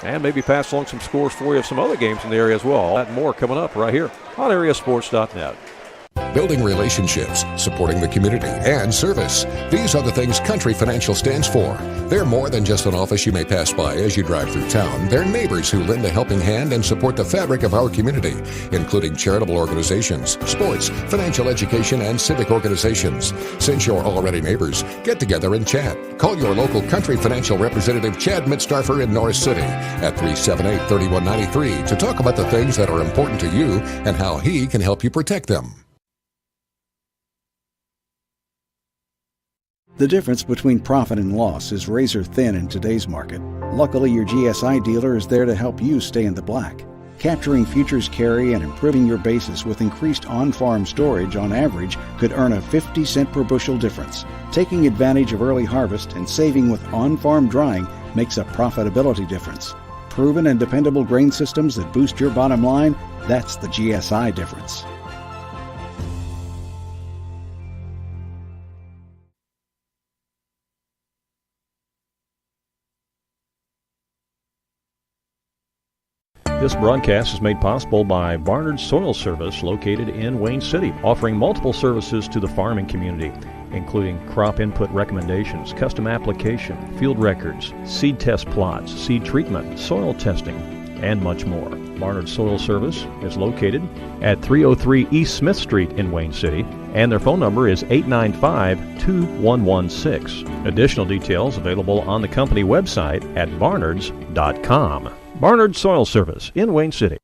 and maybe pass along some scores for you of some other games in the area as well. All that and more coming up right here on AreaSports.net. Building relationships, supporting the community, and service. These are the things Country Financial stands for. They're more than just an office you may pass by as you drive through town. They're neighbors who lend a helping hand and support the fabric of our community, including charitable organizations, sports, financial education, and civic organizations. Since you're already neighbors, get together and chat. Call your local Country Financial representative, Chad Mitzdarfer in Norris City at 378-3193 to talk about the things that are important to you and how he can help you protect them. The difference between profit and loss is razor thin in today's market. Luckily, your GSI dealer is there to help you stay in the black. Capturing futures carry and improving your basis with increased on-farm storage on average could earn a 50-cent per bushel difference. Taking advantage of early harvest and saving with on-farm drying makes a profitability difference. Proven and dependable grain systems that boost your bottom line, that's the GSI difference. This broadcast is made possible by Barnard Soil Service, located in Wayne City, offering multiple services to the farming community, including crop input recommendations, custom application, field records, seed test plots, seed treatment, soil testing, and much more. Barnard Soil Service is located at 303 East Smith Street in Wayne City, and their phone number is 895-2116. Additional details available on the company website at barnards.com. Barnard Soil Service in Wayne City.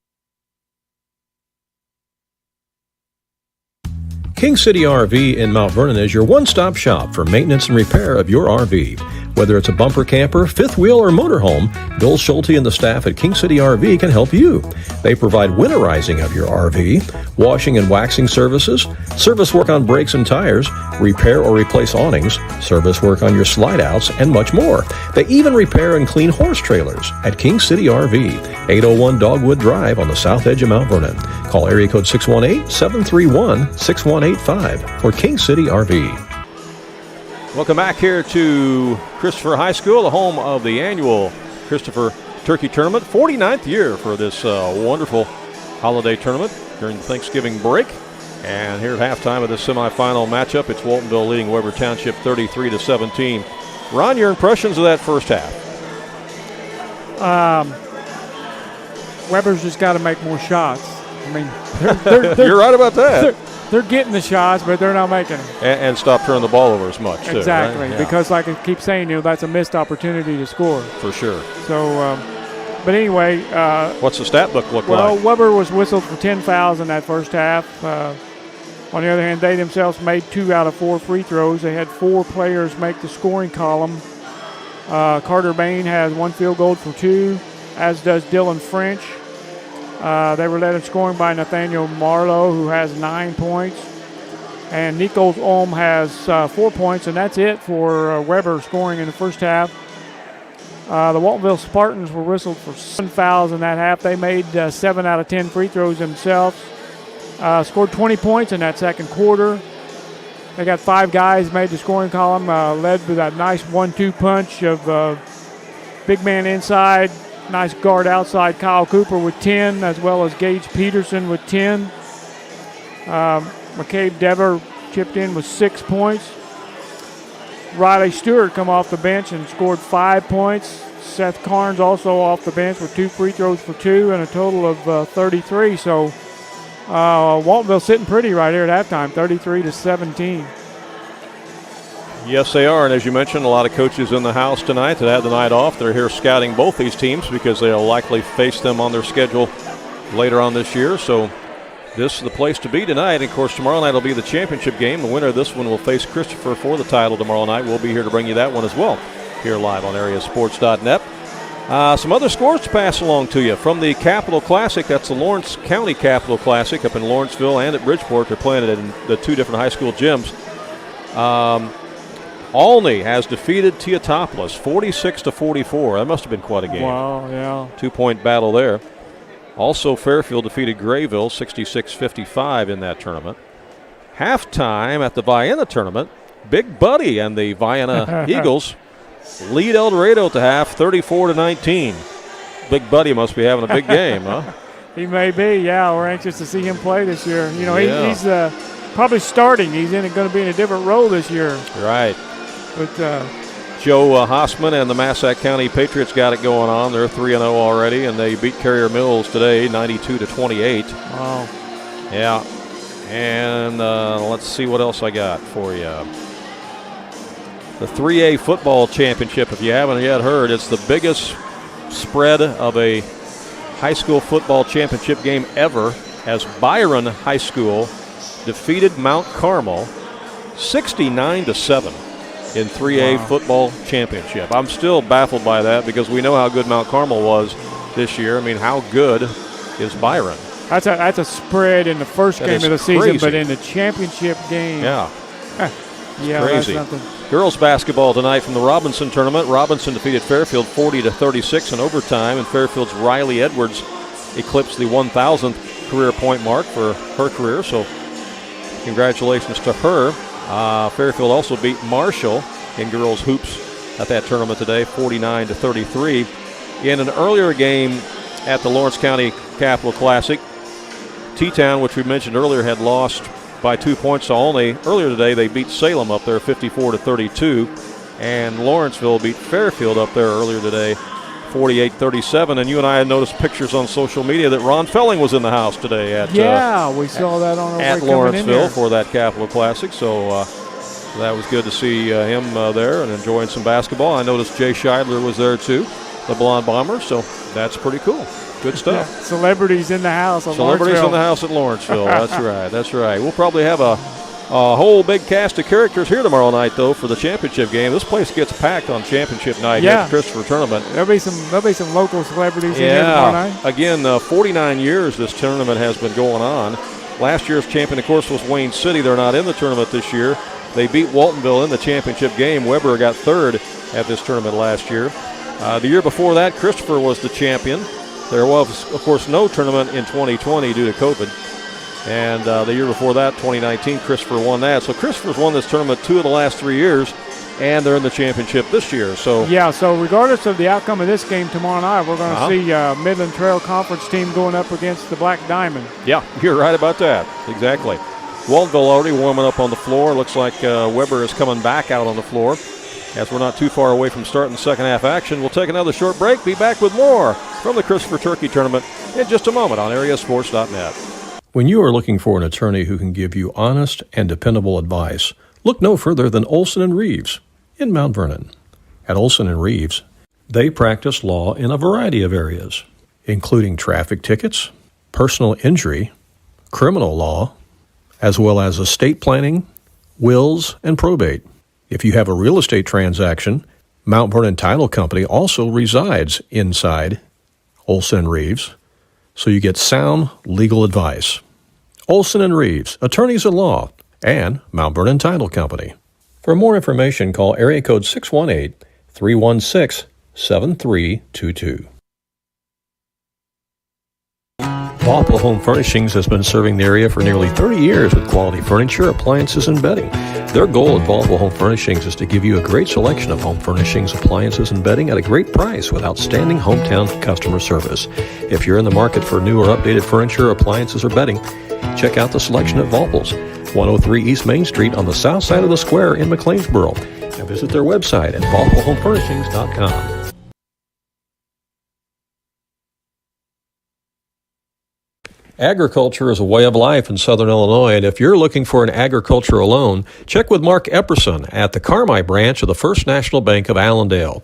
King City RV in Mount Vernon is your one-stop shop for maintenance and repair of your RV. Whether it's a bumper camper, fifth wheel, or motorhome, Bill Schulte and the staff at King City RV can help you. They provide winterizing of your RV, washing and waxing services, service work on brakes and tires, repair or replace awnings, service work on your slide-outs, and much more. They even repair and clean horse trailers at King City RV, 801 Dogwood Drive on the south edge of Mount Vernon. Call area code 618-731-6185 for King City RV. Welcome back here to Christopher High School, the home of the annual Christopher Turkey Tournament. 49th year for this wonderful holiday tournament during the Thanksgiving break. And here at halftime of this semifinal matchup, it's Waltonville leading Weber Township 33-17. Ron, your impressions of that first half? Weber's just got to make more shots. I mean, you're right about that. They're getting the shots, but they're not making them. And stop turning the ball over as much, too. Exactly, right? Yeah. because like I keep saying, that's a missed opportunity to score. For sure. So, but anyway. What's the stat book look like? Well, Weber was whistled for 10 fouls in that first half. On the other hand, they themselves made 2 out of 4 free throws. They had 4 players make the scoring column. Carter Bain has 1 field goal for 2, as does Dylan French. They were led in scoring by Nathaniel Marlowe, who has 9 points. And Nichols Olm has 4 points, and that's it for Weber scoring in the first half. The Waltonville Spartans were whistled for 7 fouls in that half. They made 7 out of 10 free throws themselves. Scored 20 points in that second quarter. They got 5 guys made the scoring column, led with that nice 1-2 punch of big man inside, nice guard outside, Kyle Cooper with 10, as well as Gage Peterson with 10. McCabe Dever chipped in with 6 points. Riley Stewart come off the bench and scored 5 points. Seth Carnes also off the bench with 2 free throws for 2 and a total of 33. So Waltonville sitting pretty right here at halftime, 33-17. Yes, they are, and as you mentioned, a lot of coaches in the house tonight that had the night off. They're here scouting both these teams because they'll likely face them on their schedule later on this year. So this is the place to be tonight. And, of course, tomorrow night will be the championship game. The winner of this one will face Christopher for the title tomorrow night. We'll be here to bring you that one as well here live on AreaSports.net. Some other scores to pass along to you from the Capital Classic. That's the Lawrence County Capital Classic up in Lawrenceville and at Bridgeport. They're playing it in the 2 different high school gyms. Olney has defeated Teotopolis 46-44. That must have been quite a game. Wow, yeah. 2-point battle there. Also, Fairfield defeated Grayville 66-55 in that tournament. Halftime at the Vienna tournament, Big Buddy and the Vienna Eagles lead El Dorado to half 34-19. Big Buddy must be having a big game, huh? He may be, yeah. We're anxious to see him play this year. He's probably starting. He's going to be in a different role this year. Right. But Joe Hossman and the Massac County Patriots got it going on. They're 3-0 already, and they beat Carrier Mills today, 92-28. Wow. Yeah. And let's see what else I got for you. The 3A football championship, if you haven't yet heard, it's the biggest spread of a high school football championship game ever, as Byron High School defeated Mount Carmel 69-7 in 3A football championship. I'm still baffled by that because we know how good Mount Carmel was this year. I mean, how good is Byron. That's a spread in the first game of the season, but in the championship game. Yeah. Yeah, crazy. that's something. Girls basketball tonight from the Robinson tournament. Robinson defeated Fairfield 40-36 in overtime, and Fairfield's Riley Edwards eclipsed the 1,000th career point mark for her career, so congratulations to her. Fairfield also beat Marshall in girls hoops at that tournament today, 49-33. In an earlier game at the Lawrence County Capital Classic, T-Town, which we mentioned earlier, had lost by 2 points to Olney. Earlier today, they beat Salem up there 54-32, and Lawrenceville beat Fairfield up there earlier today 48-37. And you and I had noticed pictures on social media that Ron Felling was in the house today at we saw that on our at way coming in Lawrenceville there. for that Capital Classic. So that was good to see him there and enjoying some basketball. I noticed Jay Scheidler was there too, the Blonde Bomber. So that's pretty cool. Good stuff. Yeah, celebrities in the house. Celebrities in the house at Lawrenceville. That's right. That's right. We'll probably have a whole big cast of characters here tomorrow night, though, for the championship game. This place gets packed on championship night here at the Christopher Tournament. There'll be some local celebrities in here tomorrow night. Again, 49 years this tournament has been going on. Last year's champion, of course, was Wayne City. They're not in the tournament this year. They beat Waltonville in the championship game. Weber got third at this tournament last year. The year before that, Christopher was the champion. There was, of course, no tournament in 2020 due to COVID. And the year before that, 2019, Christopher won that. So Christopher's won this tournament 2 of the last 3 years, and they're in the championship this year. So regardless of the outcome of this game tomorrow night, we're going to see Midland Trail Conference team going up against the Black Diamond. Yeah, you're right about that. Exactly. Waltonville already warming up on the floor. Looks like Weber is coming back out on the floor. As we're not too far away from starting the second half action, we'll take another short break. Be back with more from the Christopher Turkey Tournament in just a moment on AreaSports.net. When you are looking for an attorney who can give you honest and dependable advice, look no further than Olson & Reeves in Mount Vernon. At Olson & Reeves, they practice law in a variety of areas, including traffic tickets, personal injury, criminal law, as well as estate planning, wills, and probate. If you have a real estate transaction, Mount Vernon Title Company also resides inside Olson & Reeves, so you get sound legal advice. Olson & Reeves, attorneys at law, and Mount Vernon Title Company. For more information, call area code 618-316-7322. Walpole Home Furnishings has been serving the area for nearly 30 years with quality furniture, appliances, and bedding. Their goal at Walpole Home Furnishings is to give you a great selection of home furnishings, appliances, and bedding at a great price with outstanding hometown customer service. If you're in the market for new or updated furniture, appliances, or bedding, check out the selection at Walpole's, 103 East Main Street on the south side of the square in McLeansboro. And visit their website at walpolehomefurnishings.com. Agriculture is a way of life in Southern Illinois, and if you're looking for an agricultural loan, check with Mark Epperson at the Carmi branch of the First National Bank of Allendale.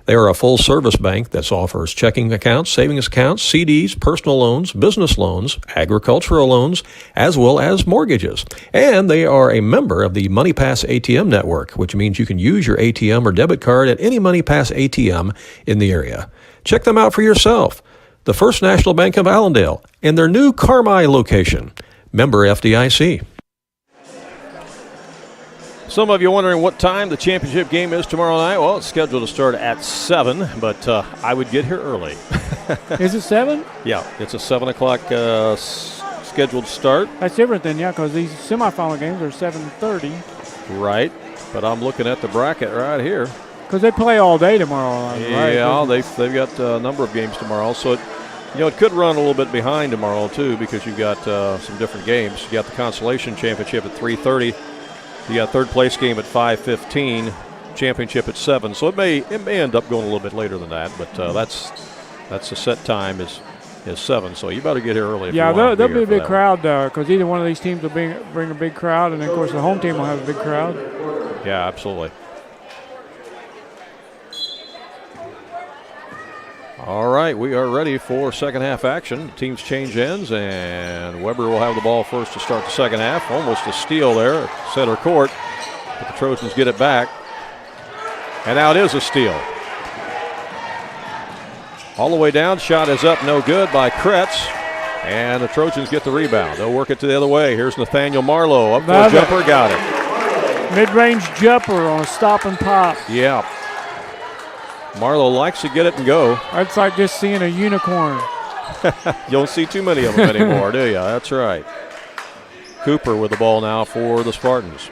They are a full-service bank that offers checking accounts, savings accounts, CDs, personal loans, business loans, agricultural loans, as well as mortgages. And they are a member of the MoneyPass ATM network, which means you can use your ATM or debit card at any MoneyPass ATM in the area. Check them out for yourself. The First National Bank of Allendale and their new Carmi location. Member FDIC. Some of you wondering what time the championship game is tomorrow night. Well, it's scheduled to start at 7, but I would get here early. Is it 7? Yeah, it's a 7 o'clock scheduled start. That's different than, because these semifinal games are 7:30. Right, but I'm looking at the bracket right here. Because they play all day tomorrow, right? Yeah, they've got a number of games tomorrow. So, it could run a little bit behind tomorrow, too, because you've got some different games. You got the Consolation Championship at 3:30. You got third place game at 5:15. Championship at 7. So it may end up going a little bit later than that, but that's the set time is 7. So you better get here early. There'll be a big crowd because either one of these teams will bring a big crowd, and, of course, the home team will have a big crowd. Yeah, absolutely. All right, we are ready for second half action. Teams change ends, and Weber will have the ball first to start the second half. Almost a steal there at center court, but the Trojans get it back. And now it is a steal. All the way down, shot is up, no good by Kretz. And the Trojans get the rebound. They'll work it to the other way. Here's Nathaniel Marlowe. Up for a jumper. Got it. Mid-range jumper on a stop and pop. Yeah. Marlowe likes to get it and go. That's like just seeing a unicorn. You don't see too many of them anymore, do you? That's right. Cooper with the ball now for the Spartans.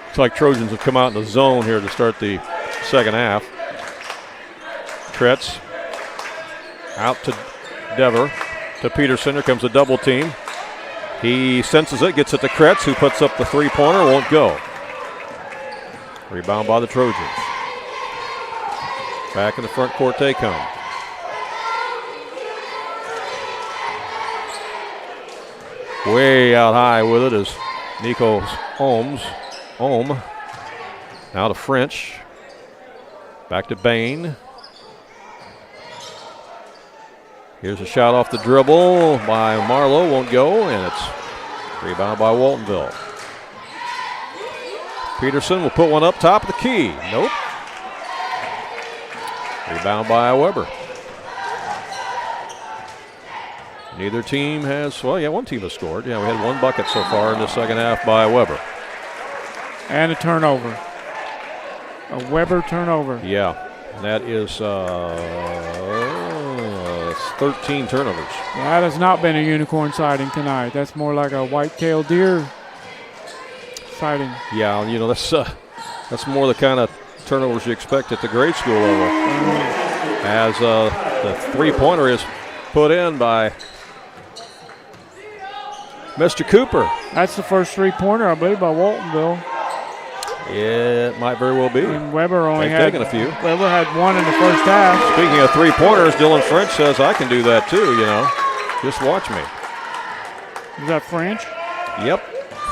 Looks like Trojans have come out in the zone here to start the second half. Kretz out to Dever, to Peterson. Here comes a double team. He senses it, gets it to Kretz, who puts up the three-pointer, won't go. Rebound by the Trojans. Back in the front court they come. Way out high with it is Nico Ohm. Now to French. Back to Bain. Here's a shot off the dribble by Marlowe, won't go, and it's rebound by Waltonville. Peterson will put one up top of the key. Nope. Rebound by Weber. Neither team has, well, yeah, one team has scored. Yeah, we had one bucket so far in the second half by Weber. And a turnover. A Weber turnover. Yeah, that is 13 turnovers. That has not been a unicorn sighting tonight. That's more like a white-tailed deer sighting. Yeah, you know, that's more the kind of turnovers you expect at the grade school level. As the three-pointer is put in by Mr. Cooper. That's the first three-pointer, I believe, by Waltonville. Yeah, it might very well be. And Weber only They've had taken a few. Weber had one in the first half. Speaking of three-pointers, Dylan French says I can do that too, you know. Just watch me. Is that French? Yep.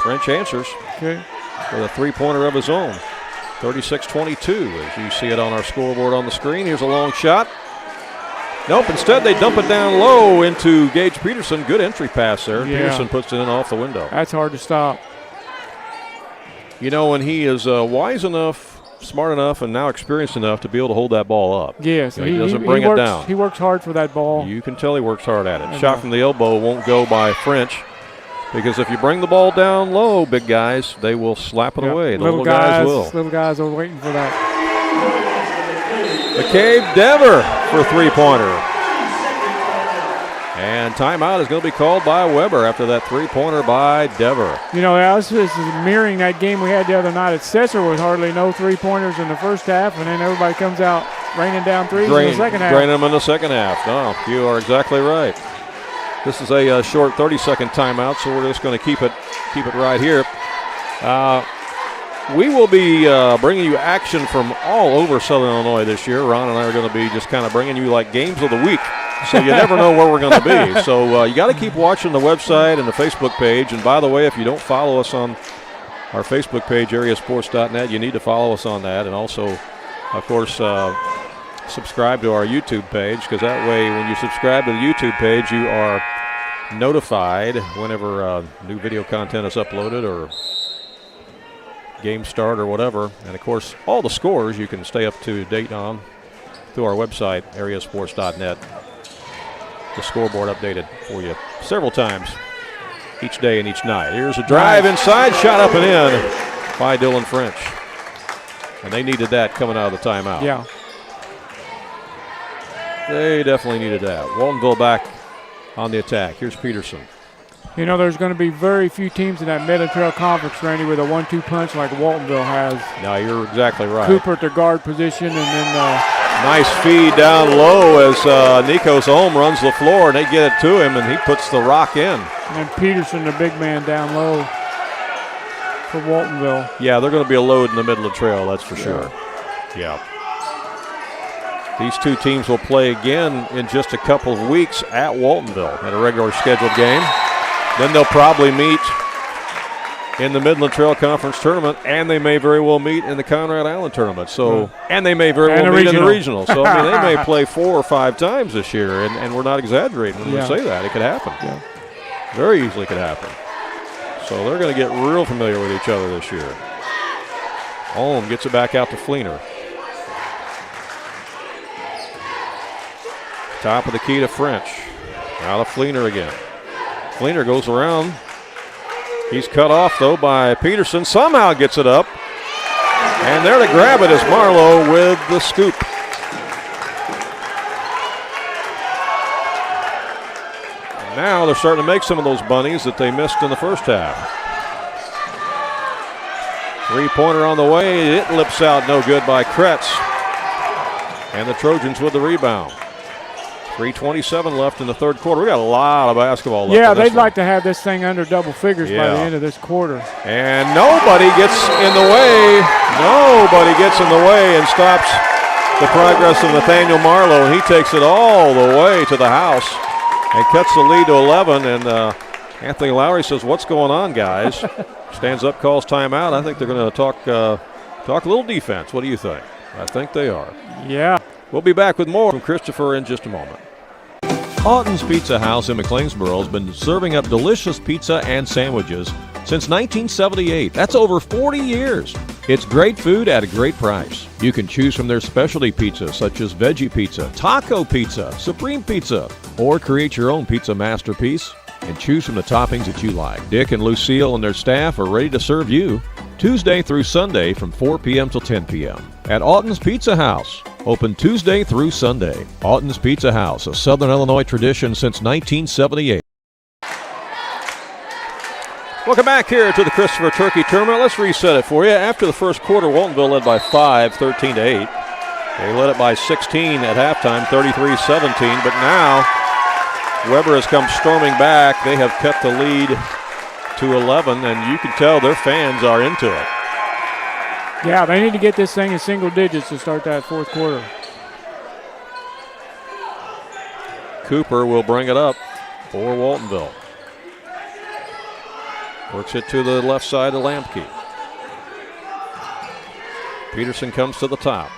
French answers. Okay. With a three-pointer of his own. 36-22 as you see it on our scoreboard on the screen. Here's a long shot. Nope, instead they dump it down low into Gage Peterson. Good entry pass there. Yeah. Peterson puts it in off the window. That's hard to stop. You know, when he is wise enough, smart enough, and now experienced enough to be able to hold that ball up. Yes. You know, he doesn't bring it down. He works hard for that ball. You can tell he works hard at it. Shot from the elbow won't go by French because if you bring the ball down low, big guys, they will slap it away. The little guys will. Little guys are waiting for that. McCabe Dever for a three-pointer. And timeout is going to be called by Weber after that three-pointer by Dever. You know, this is mirroring that game we had the other night at Cesar with hardly no three-pointers in the first half, and then everybody comes out raining down threes in the second half. Draining them in the second half. No, you are exactly right. This is a short 30-second timeout, so we're just going to keep it right here. We will be bringing you action from all over Southern Illinois this year. Ron and I are going to be just kind of bringing you like games of the week. So you never know where we're going to be. So you got to keep watching the website and the Facebook page. And by the way, if you don't follow us on our Facebook page, AreaSports.net, you need to follow us on that. And also, of course, subscribe to our YouTube page, because that way when you subscribe to the YouTube page, you are notified whenever new video content is uploaded or game start or whatever. And, of course, all the scores you can stay up to date on through our website, AreaSports.net. The scoreboard updated for you several times each day and each night. Here's a drive inside, shot up and in by Dylan French. And they needed that coming out of the timeout. Yeah. They definitely needed that. Waltonville back on the attack. Here's Peterson. You know, there's going to be very few teams in that Midland Trail Conference, Randy, with a 1-2 punch like Waltonville has. No, you're exactly right. Cooper at their guard position, and then nice feed down low as Nikos Ohm runs the floor, and they get it to him, and he puts the rock in. And Peterson, the big man, down low for Waltonville. Yeah, they're going to be a load in the middle of the trail, that's for sure. Yeah. These two teams will play again in just a couple of weeks at Waltonville at a regular scheduled game. Then they'll probably meet in the Midland Trail Conference tournament, and they may very well meet in the Conrad Island tournament. So, and they may very well meet in the regional. So, I mean, they may play 4 or 5 times this year, and we're not exaggerating when we say that. It could happen. Yeah. Very easily could happen. So they're going to get real familiar with each other this year. Ohm gets it back out to Fleener. Top of the key to French. Now to Fleener again. Fleener goes around. He's cut off, though, by Peterson. Somehow gets it up. And there to grab it is Marlowe with the scoop. And now they're starting to make some of those bunnies that they missed in the first half. Three-pointer on the way. It lips out, no good by Kretz. And the Trojans with the rebound. 3:27 left in the third quarter. We got a lot of basketball left. Yeah, they'd like to have this thing under double figures by the end of this quarter. And nobody gets in the way. Nobody gets in the way and stops the progress of Nathaniel Marlowe. And he takes it all the way to the house and cuts the lead to 11. And Anthony Lowry says, "What's going on, guys?" Stands up, calls timeout. I think they're going to talk a little defense. What do you think? I think they are. Yeah. We'll be back with more from Christopher in just a moment. Alton's Pizza House in McLeansboro has been serving up delicious pizza and sandwiches since 1978. That's over 40 years. It's great food at a great price. You can choose from their specialty pizzas such as veggie pizza, taco pizza, supreme pizza, or create your own pizza masterpiece and choose from the toppings that you like. Dick and Lucille and their staff are ready to serve you Tuesday through Sunday from 4 p.m. till 10 p.m. at Alton's Pizza House. Open Tuesday through Sunday. Alton's Pizza House, a Southern Illinois tradition since 1978. Welcome back here to the Christopher Turkey Tournament. Let's reset it for you. After the first quarter, Waltonville led by 5, 13-8. They led it by 16 at halftime, 33-17. But now Weber has come storming back. They have cut the lead to 11, and you can tell their fans are into it. Yeah, they need to get this thing in single digits to start that fourth quarter. Cooper will bring it up for Waltonville. Works it to the left side of Lampke. Peterson comes to the top.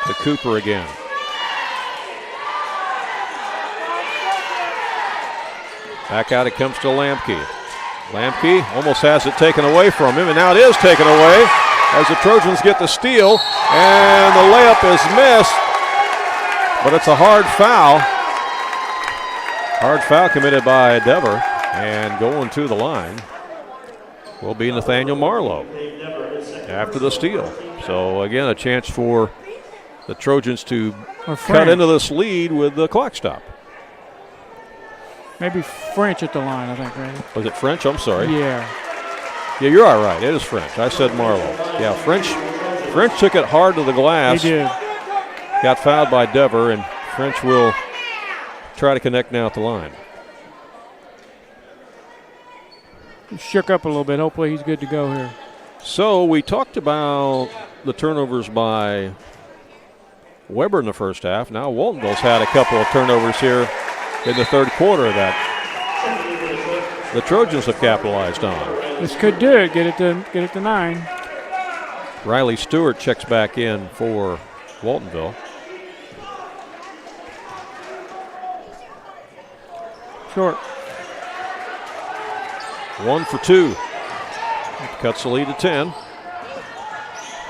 To Cooper again. Back out it comes to Lampke. Lampke almost has it taken away from him, and now it is taken away as the Trojans get the steal, and the layup is missed, but it's a hard foul. Hard foul committed by Dever, and going to the line will be Nathaniel Marlowe after the steal. So again, a chance for the Trojans to cut into this lead with the clock stop. Maybe French at the line, I think, right? Was it French? I'm sorry. Yeah. Yeah, you're all right. It is French. I said Marlowe. Yeah, French took it hard to the glass. He did. Got fouled by Dever, and French will try to connect now at the line. He shook up a little bit. Hopefully he's good to go here. So we talked about the turnovers by Weber in the first half. Now Waltonville's had a couple of turnovers here in the third quarter that the Trojans have capitalized on. This could do it. Get it to 9. Riley Stewart checks back in for Waltonville. Short. 1 for 2. Cuts the lead to 10.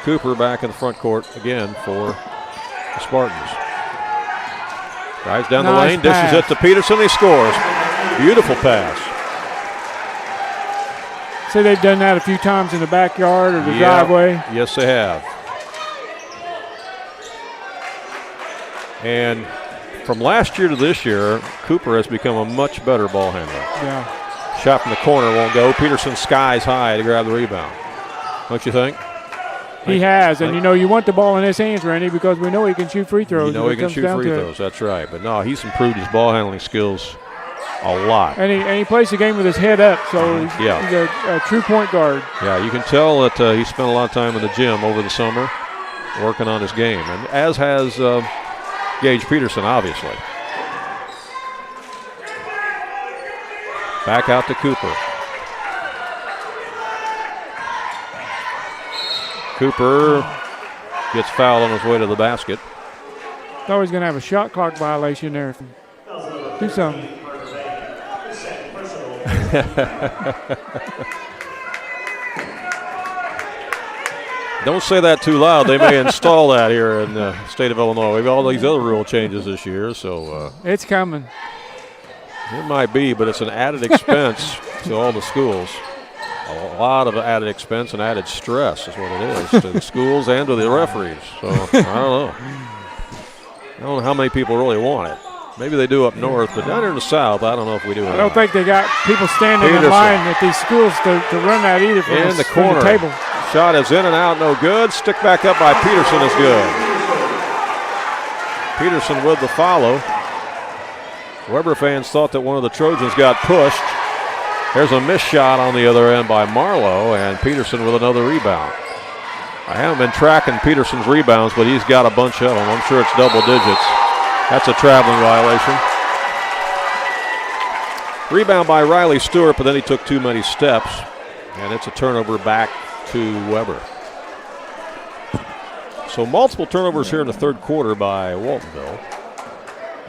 Cooper back in the front court again for the Spartans. Drives down the lane, dishes it to Peterson, he scores. Beautiful pass. See, they've done that a few times in the backyard or the driveway. Yes, they have. And from last year to this year, Cooper has become a much better ball handler. Yeah. Shot from the corner won't go. Peterson skies high to grab the rebound. Don't you think? He has, and you want the ball in his hands, Randy, because we know he can shoot free throws. You know he can shoot free throws, that's right. But no, he's improved his ball handling skills a lot. And he plays the game with his head up, so he's a true point guard. Yeah, you can tell that he spent a lot of time in the gym over the summer working on his game, and as has Gage Peterson, obviously. Back out to Cooper. Cooper gets fouled on his way to the basket. Thought he was going to have a shot clock violation there. Do something. Don't say that too loud. They may install that here in the state of Illinois. We've got all these other rule changes this year, so it's coming. It might be, but it's an added expense to all the schools. A lot of added expense and added stress is what it is to the schools and to the referees. So I don't know. I don't know how many people really want it. Maybe they do up north, but down here in the south, I don't know if we do. I don't think they got people standing in line at these schools to run that either from the corner. From the table. Shot is in and out, no good. Stick back up by Peterson is good. Peterson with the follow. Weber fans thought that one of the Trojans got pushed. There's a missed shot on the other end by Marlowe, and Peterson with another rebound. I haven't been tracking Peterson's rebounds, but he's got a bunch of them. I'm sure it's double digits. That's a traveling violation. Rebound by Riley Stewart, but then he took too many steps, and it's a turnover back to Weber. So multiple turnovers here in the third quarter by Waltonville,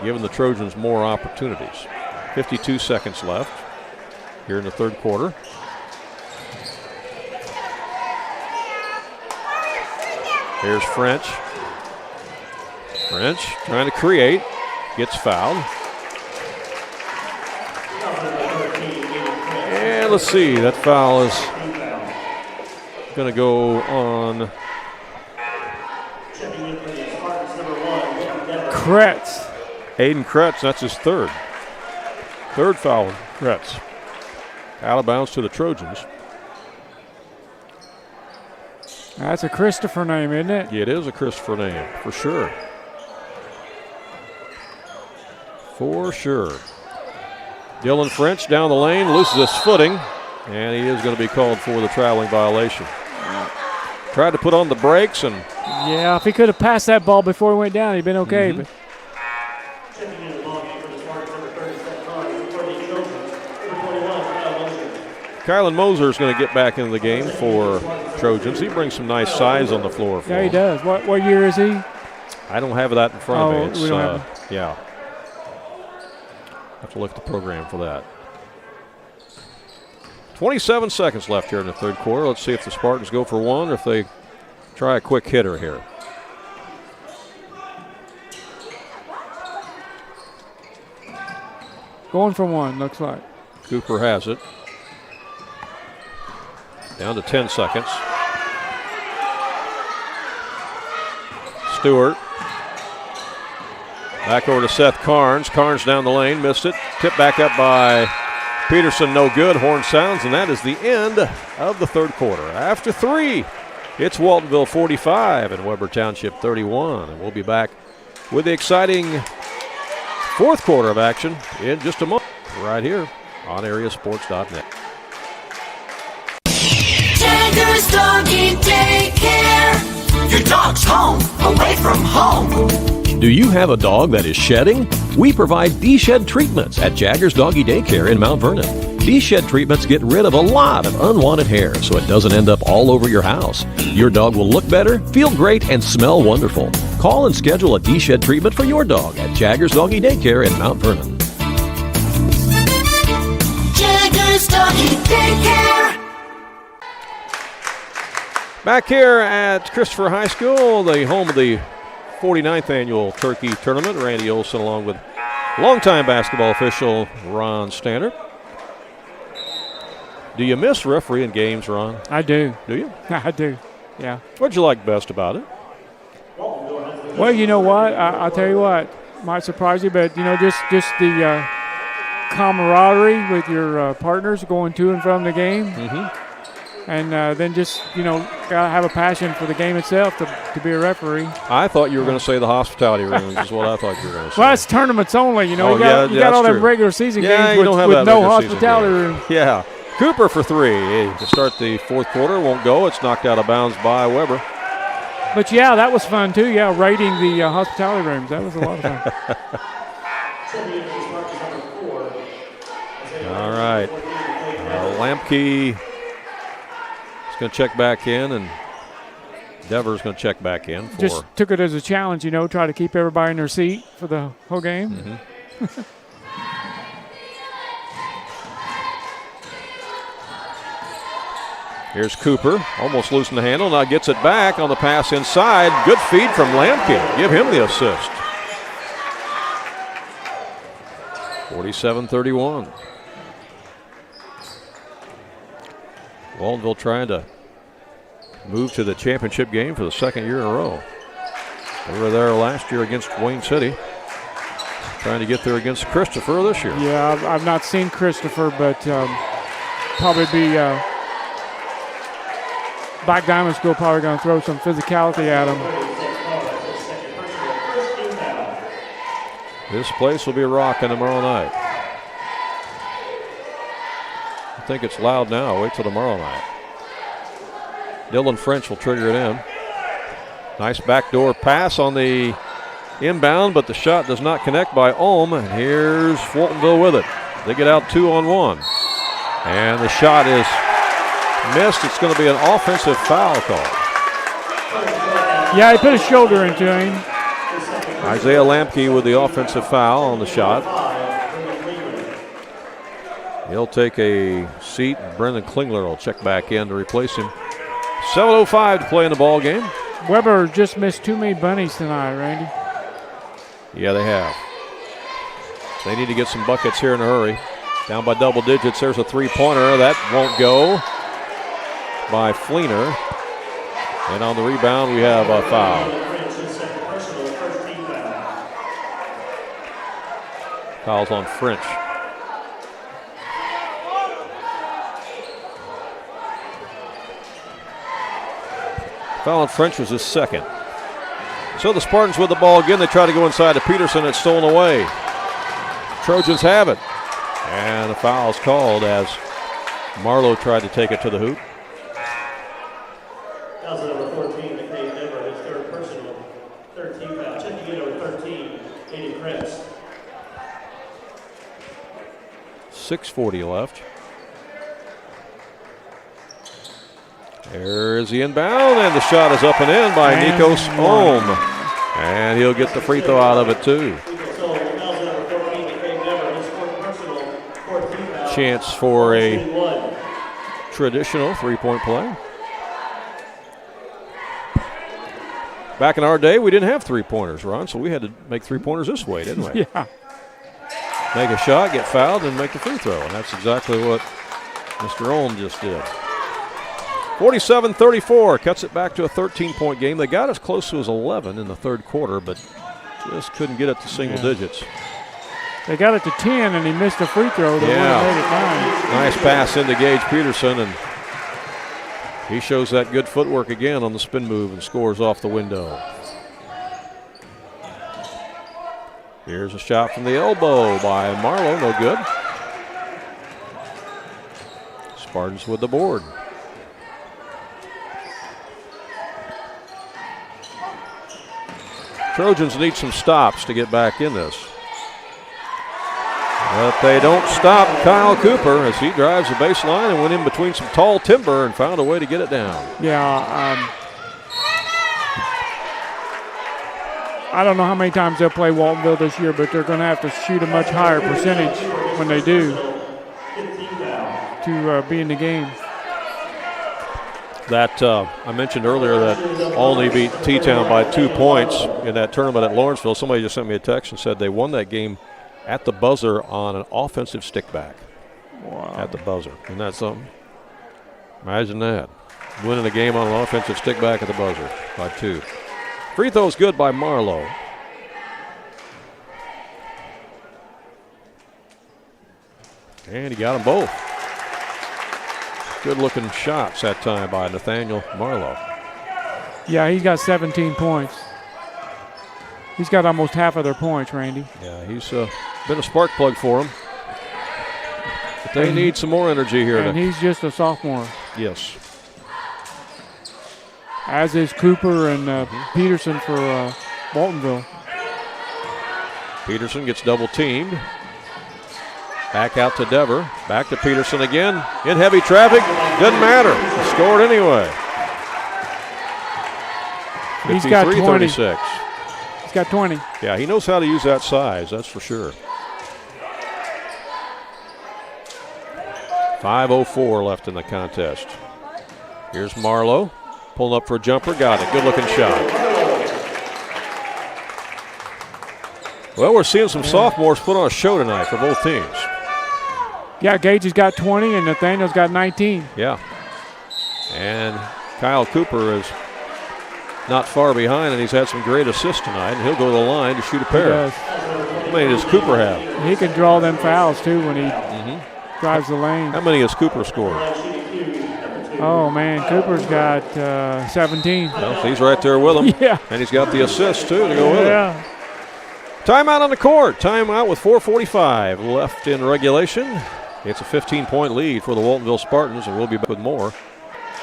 giving the Trojans more opportunities. 52 seconds left here in the third quarter. Here's French. French trying to create, gets fouled. And let's see, that foul is going to go on Kretz. Aiden Kretz, that's his third. Third foul on Kretz. Out of bounds to the Trojans. That's a Christopher name, isn't it? Yeah, it is a Christopher name, for sure. For sure. Dylan French down the lane, loses his footing, and he is going to be called for the traveling violation. Tried to put on the brakes, and yeah, if he could have passed that ball before he went down, he'd been okay. But Kylan Moser is going to get back into the game for Trojans. He brings some nice size on the floor for yeah, he him. does. What year is he? I don't have that in front of me. We don't have it. Yeah. Have to look at the program for that. 27 seconds left here in the third quarter. Let's see if the Spartans go for one or if they try a quick hitter here. Going for one, looks like. Cooper has it. Down to 10 seconds. Stewart. Back over to Seth Carnes. Carnes down the lane, missed it. Tipped back up by Peterson, no good. Horn sounds, and that is the end of the third quarter. After three, it's Waltonville 45 and Weber Township 31. And we'll be back with the exciting fourth quarter of action in just a moment, right here on AreaSports.net. Jagger's Doggy Daycare. Your dog's home, away from home. Do you have a dog that is shedding? We provide D-Shed treatments at Jagger's Doggy Daycare in Mount Vernon. D-Shed treatments get rid of a lot of unwanted hair so it doesn't end up all over your house. Your dog will look better, feel great, and smell wonderful. Call and schedule a D-Shed treatment for your dog at Jagger's Doggy Daycare in Mount Vernon. Jagger's Doggy Daycare. Back here at Christopher High School, the home of the 49th annual Turkey Tournament. Randy Olson along with longtime basketball official Ron Stannard. Do you miss refereeing games, Ron? I do. Do you? I do, yeah. What'd you like best about it? Well, you know what? I'll tell you what. Might surprise you, but, you know, just the camaraderie with your partners going to and from the game. Mm-hmm. And then just, you know, got to have a passion for the game itself to be a referee. I thought you were going to say the hospitality rooms is what I thought you were going to say. Well, that's tournaments only, you know. Oh, you got all true. them regular season you games don't have with that no regular season hospitality game. room. Yeah. Cooper for three. To start the fourth quarter, won't go. It's knocked out of bounds by Weber. But, yeah, that was fun, too. Yeah, raiding the hospitality rooms. That was a lot of fun. All right. Lampke is going to check back in, and Devers going to check back in. Just took it as a challenge, you know, try to keep everybody in their seat for the whole game. Mm-hmm. Here's Cooper, almost losing the handle, now gets it back on the pass inside. Good feed from Lamke. Give him the assist. 47-31. Waltonville trying to move to the championship game for the second year in a row. They were there last year against Wayne City. Trying to get there against Christopher this year. Yeah, I've not seen Christopher, but probably be Black Diamond School probably going to throw some physicality at him. This place will be rocking tomorrow night. I think it's loud now. Wait till tomorrow night. Dylan French will trigger it in. Nice backdoor pass on the inbound, but the shot does not connect by Ulm. And here's Waltonville with it. They get out 2-on-1. And the shot is missed. It's going to be an offensive foul call. Yeah, he put his shoulder into him. Isaiah Lamke with the offensive foul on the shot. He'll take a seat. Brendan Klingler will check back in to replace him. 7:05 to play in the ball game. Weber just missed too many bunnies tonight, Randy. Yeah, they have. They need to get some buckets here in a hurry. Down by double digits. There's a three-pointer. That won't go by Fleener. And on the rebound, we have a foul. Foul's on French. Foul on French was his second. So the Spartans with the ball again. They try to go inside to Peterson. It's stolen away. Trojans have it. And a foul is called as Marlowe tried to take it to the hoop. Foul's number 14, McKay Dever, his third personal, 13 foul. Checking in over 13, Aiden Krebs. 6:40 left. There's the inbound, and the shot is up and in by Nikos Ohm. And he'll get the free throw out of it, too. Chance for a traditional three-point play. Back in our day, we didn't have three-pointers, Ron, so we had to make three-pointers this way, didn't we? Yeah. Make a shot, get fouled, and make the free throw. And that's exactly what Mr. Ohm just did. 47-34, cuts it back to a 13-point game. They got as close to as 11 in the third quarter, but just couldn't get it to single digits. They got it to 10, and he missed a free throw. That would have made it 9. Nice pass into Gage Peterson, and he shows that good footwork again on the spin move and scores off the window. Here's a shot from the elbow by Marlowe, no good. Spartans with the board. Trojans need some stops to get back in this. But they don't stop Kyle Cooper as he drives the baseline and went in between some tall timber and found a way to get it down. Yeah, I don't know how many times they'll play Waltonville this year, but they're going to have to shoot a much higher percentage when they do to be in the game. That I mentioned earlier that Olney beat T-Town by 2 points in that tournament at Lawrenceville. Somebody just sent me a text and said they won that game at the buzzer on an offensive stick back. Wow. At the buzzer. Isn't that something? Imagine that. Winning a game on an offensive stick back at the buzzer by 2. Free throw's good by Marlowe. And he got them both. Good looking shots that time by Nathaniel Marlowe. Yeah, he's got 17 points. He's got almost half of their points, Randy. Yeah, he's been a spark plug for them. But they need some more energy here. And he's just a sophomore. Yes. As is Cooper and Peterson for Waltonville. Peterson gets double teamed. Back out to Dever. Back to Peterson again. In heavy traffic. Doesn't matter. He scored anyway. He's got 20. 36. He's got 20. Yeah, he knows how to use that size, that's for sure. 5:04 left in the contest. Here's Marlowe. Pulling up for a jumper. Got it. Good-looking shot. Well, we're seeing some sophomores put on a show tonight for both teams. Yeah, Gage has got 20 and Nathaniel's got 19. Yeah. And Kyle Cooper is not far behind, and he's had some great assists tonight, and he'll go to the line to shoot a pair. How many does Cooper have? He can draw them fouls, too, when he drives the lane. How many has Cooper scored? Oh, man, Cooper's got 17. Well, he's right there with him. Yeah. And he's got the assist, too, to go with it. Timeout on the court. Timeout with 4:45 left in regulation. It's a 15-point lead for the Waltonville Spartans, and we'll be back with more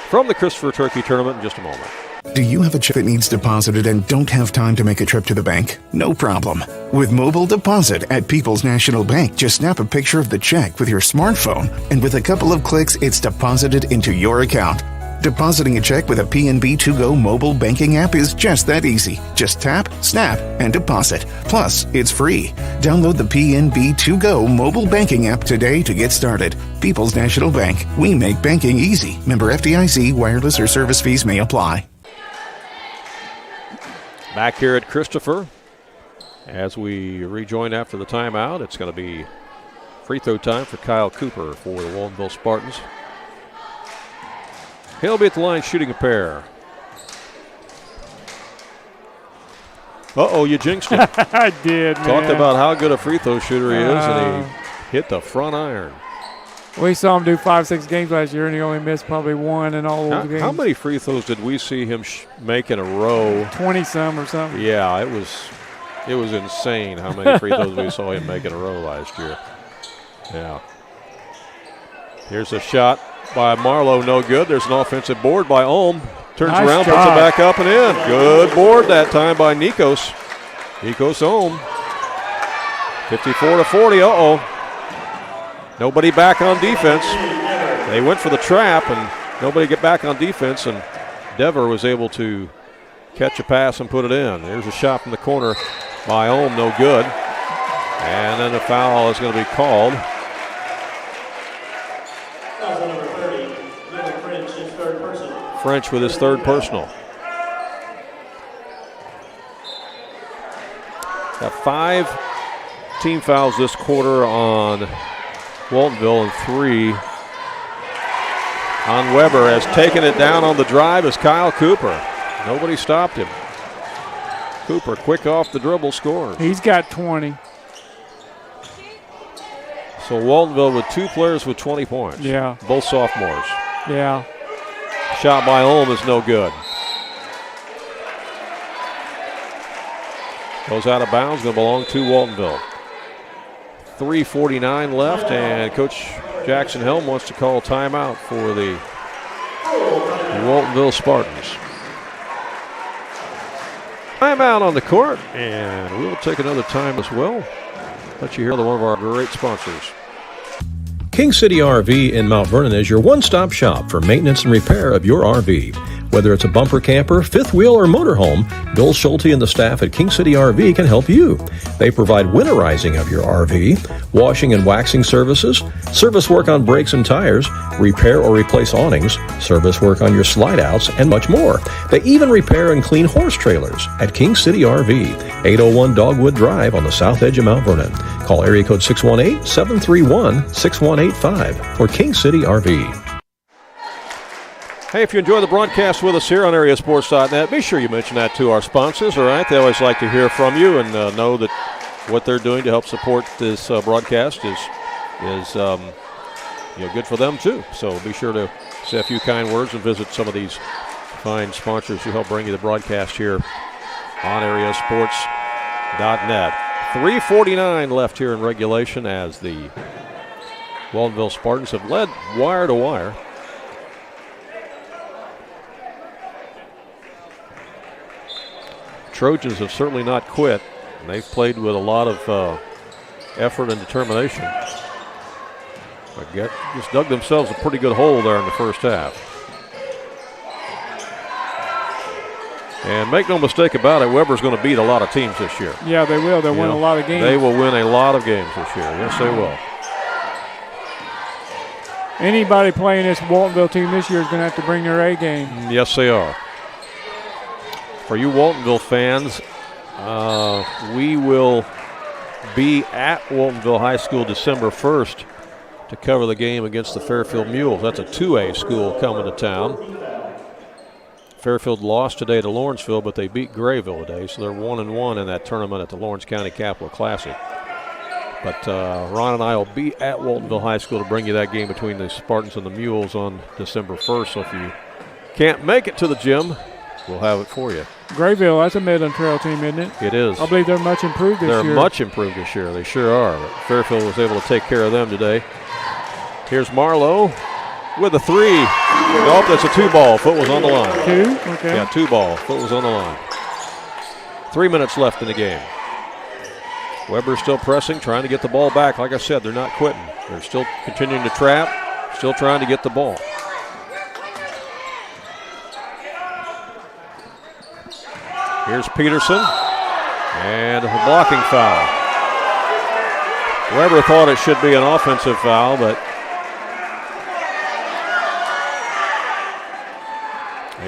from the Christopher Turkey Tournament in just a moment. Do you have a check that needs deposited and don't have time to make a trip to the bank? No problem. With Mobile Deposit at People's National Bank, just snap a picture of the check with your smartphone, and with a couple of clicks, it's deposited into your account. Depositing a check with a PNB 2Go mobile banking app is just that easy. Just tap, snap, and deposit. Plus, it's free. Download the PNB 2Go mobile banking app today to get started. People's National Bank. We make banking easy. Member FDIC. Wireless or service fees may apply. Back here at Christopher, as we rejoin after the timeout, it's going to be free throw time for Kyle Cooper for the Waltonville Spartans. He'll be at the line shooting a pair. Uh-oh, you jinxed it. I did, man. Talked about how good a free throw shooter he is, and he hit the front iron. We saw him do 5-6 games last year, and he only missed probably one in all those games. How many free throws did we see him make in a row? 20-some or something. Yeah, it was insane how many free throws we saw him make in a row last year. Yeah. Here's a shot by Marlowe, no good. There's an offensive board by Ohm. Turns Nice around, job. puts it back up and in. Good board that time by Nikos. Nikos Ohm. 54-40. Uh-oh. Nobody back on defense. They went for the trap, and nobody get back on defense, and Dever was able to catch a pass and put it in. There's a shot from the corner by Ohm, no good. And then the foul is going to be called. French with his third personal. Got 5 team fouls this quarter on Waltonville and 3 on Weber. Has taken it down on the drive is Kyle Cooper. Nobody stopped him. Cooper, quick off the dribble, scores. He's got 20. So Waltonville with 2 players with 20 points. Yeah. Both sophomores. Yeah. Shot by Ohm is no good. Goes out of bounds, going to belong to Waltonville. 3:49 left, and Coach Jackson Helm wants to call timeout for the Waltonville Spartans. Timeout on the court, and we'll take another time as well. Let you hear one of our great sponsors. King City RV in Mount Vernon is your one-stop shop for maintenance and repair of your RV. Whether it's a bumper camper, fifth wheel, or motorhome, Bill Schulte and the staff at King City RV can help you. They provide winterizing of your RV, washing and waxing services, service work on brakes and tires, repair or replace awnings, service work on your slide-outs, and much more. They even repair and clean horse trailers at King City RV, 801 Dogwood Drive on the south edge of Mount Vernon. Call area code 618-731-6185 for King City RV. Hey, if you enjoy the broadcast with us here on AreaSports.net, be sure you mention that to our sponsors, all right? They always like to hear from you and know that what they're doing to help support this broadcast is good for them, too. So be sure to say a few kind words and visit some of these fine sponsors who help bring you the broadcast here on AreaSports.net. 3:49 left here in regulation as the Waltonville Spartans have led wire to wire. Trojans have certainly not quit, and they've played with a lot of effort and determination. But just dug themselves a pretty good hole there in the first half. And make no mistake about it, Weber's going to beat a lot of teams this year. Yeah, they will. They'll win a lot of games. They will win a lot of games this year. Yes, they will. Anybody playing this Waltonville team this year is going to have to bring their A game. Yes, they are. For you Waltonville fans, we will be at Waltonville High School December 1st to cover the game against the Fairfield Mules. That's a 2A school coming to town. Fairfield lost today to Lawrenceville, but they beat Grayville today, so they're 1-1 in that tournament at the Lawrence County Capital Classic. But Ron and I will be at Waltonville High School to bring you that game between the Spartans and the Mules on December 1st. So if you can't make it to the gym, we'll have it for you. Grayville, that's a Midland Trail team, isn't it? It is. I believe they're much improved this year. They're much improved this year. They sure are. But Fairfield was able to take care of them today. Here's Marlowe with a 3. Nope, that's a 2-ball. Foot was on the line. 2? Okay. Yeah, 2-ball. Foot was on the line. 3 minutes left in the game. Weber still pressing, trying to get the ball back. Like I said, they're not quitting. They're still continuing to trap, still trying to get the ball. Here's Peterson, and a blocking foul. Weber thought it should be an offensive foul, but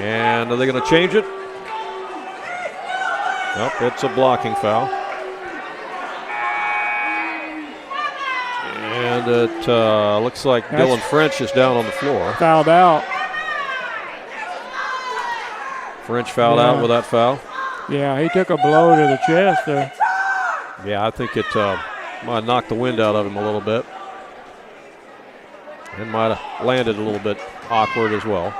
and are they going to change it? Nope, it's a blocking foul. And it looks like Dylan French is down on the floor. Fouled out. French fouled out with that foul. Yeah, he took a blow to the chest there. Yeah, I think it might have knocked the wind out of him a little bit. And might have landed a little bit awkward as well.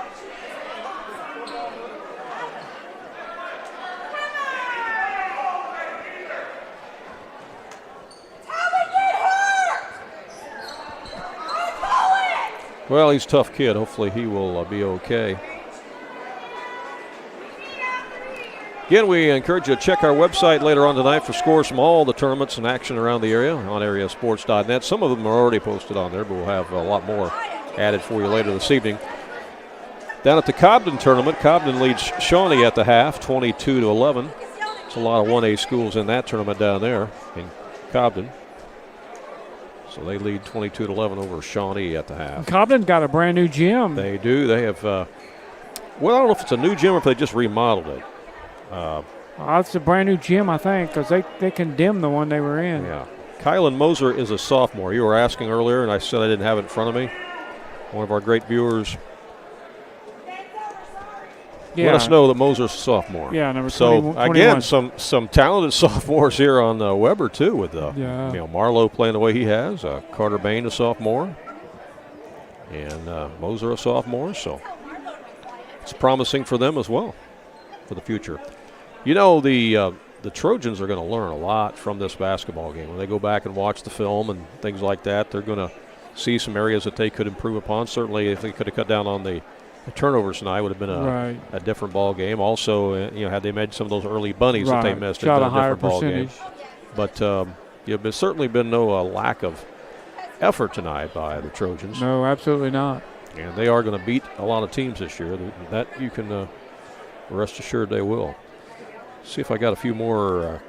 Well, he's a tough kid. Hopefully he will be okay. Again, we encourage you to check our website later on tonight for scores from all the tournaments and action around the area on AreaSports.net. Some of them are already posted on there, but we'll have a lot more added for you later this evening. Down at the Cobden tournament, Cobden leads Shawnee at the half, 22-11. There's a lot of 1A schools in that tournament down there in Cobden. So they lead 22-11 over Shawnee at the half. Cobden's got a brand new gym. They do. They have, well, I don't know if it's a new gym or if they just remodeled it. It's a brand new gym, I think, because they condemned the one they were in. Yeah. Kylan Moser is a sophomore. You were asking earlier, and I said I didn't have it in front of me. One of our great viewers let us know that Moser's a sophomore. Yeah, number 21. Again, some talented sophomores here on Weber, too, with Marlowe playing the way he has. Carter Bain, a sophomore. And Moser, a sophomore. So it's promising for them as well for the future. You know, the Trojans are going to learn a lot from this basketball game. When they go back and watch the film and things like that, they're going to see some areas that they could improve upon. Certainly, if they could have cut down on the turnovers tonight, would have been a different ball game. Also, had they made some of those early bunnies that they missed, shot a different ball percentage. game. But there's certainly been no lack of effort tonight by the Trojans. No, absolutely not. And they are going to beat a lot of teams this year. That you can rest assured they will. See if I got a few more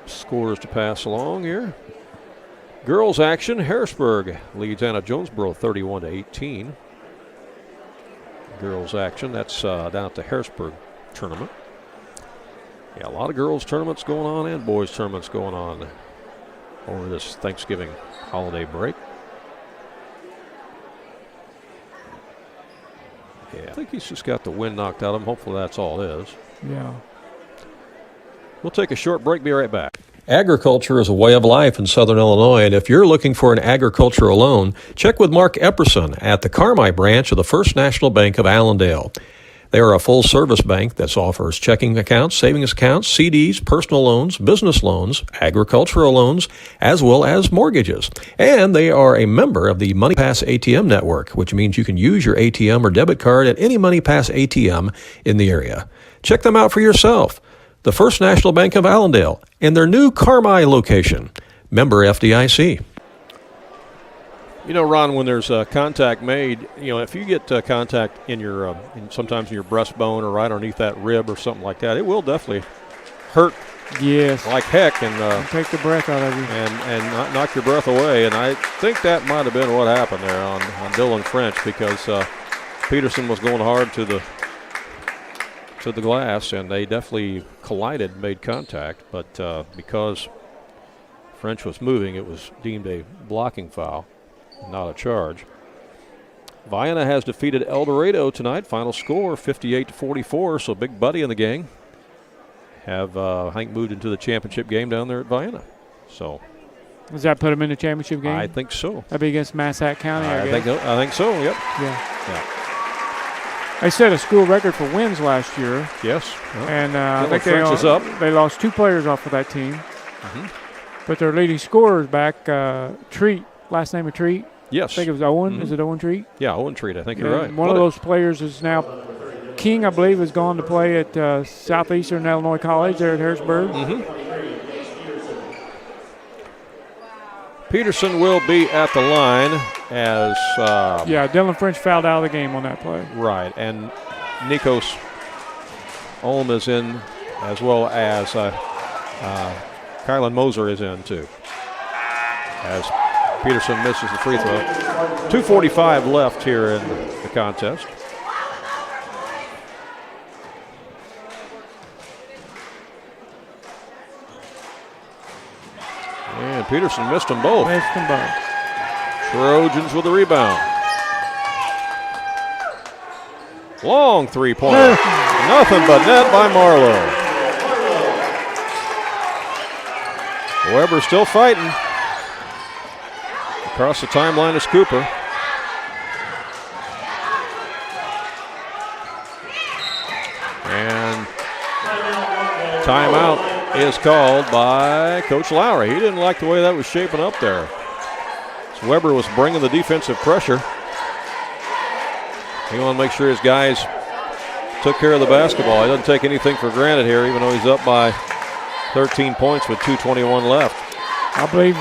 scores to pass along here. Girls action, Harrisburg leads Anna Jonesboro 31-18. Girls action, that's down at the Harrisburg tournament. Yeah, a lot of girls tournaments going on and boys tournaments going on over this Thanksgiving holiday break. Yeah, I think he's just got the wind knocked out of him. Hopefully that's all it is. Yeah. We'll take a short break, be right back. Agriculture is a way of life in Southern Illinois, and if you're looking for an agricultural loan, check with Mark Epperson at the Carmi branch of the First National Bank of Allendale. They are a full-service bank that offers checking accounts, savings accounts, CDs, personal loans, business loans, agricultural loans, as well as mortgages. And they are a member of the MoneyPass ATM network, which means you can use your ATM or debit card at any MoneyPass ATM in the area. Check them out for yourself. The First National Bank of Allendale and their new Carmi location. Member FDIC. You know, Ron, when there's contact made, if you get contact in your, sometimes in your breastbone or right underneath that rib or something like that, it will definitely hurt Yes. like heck and take the breath out of you. And knock your breath away. And I think that might have been what happened there on Dylan French, because Peterson was going hard to the glass, and they definitely collided, made contact. But because French was moving, it was deemed a blocking foul, not a charge. Vienna has defeated El Dorado tonight. Final score 58-44. So Big Buddy and the gang have, I think, moved into the championship game down there at Vienna. So, does that put them in the championship game? I think so. That'd be against Massac County. I think so. Yep. Yeah. They set a school record for wins last year. Yes. Well, and I think they lost 2 players off of that team. Mm-hmm. But their leading scorer is back, Treat. Last name of Treat. Yes. I think it was Owen. Mm-hmm. Is it Owen Treat? Yeah, Owen Treat. I think you're right. One of those players is now King, I believe, has gone to play at Southeastern Illinois College there at Harrisburg. Mm-hmm. Peterson will be at the line as Dylan French fouled out of the game on that play. Right, and Nikos Olm is in, as well as Kylan Moser is in too, as Peterson misses the free throw. 2:45 left here in the contest. And Peterson missed them both. Trojans with the rebound. Long three-pointer. Nothing but net by Marlowe. Weber still fighting. Across the timeline is Cooper. And timeout is called by Coach Lowry. He didn't like the way that was shaping up there. So Weber was bringing the defensive pressure. He wanted to make sure his guys took care of the basketball. He doesn't take anything for granted here, even though he's up by 13 points with 2:21 left. I believe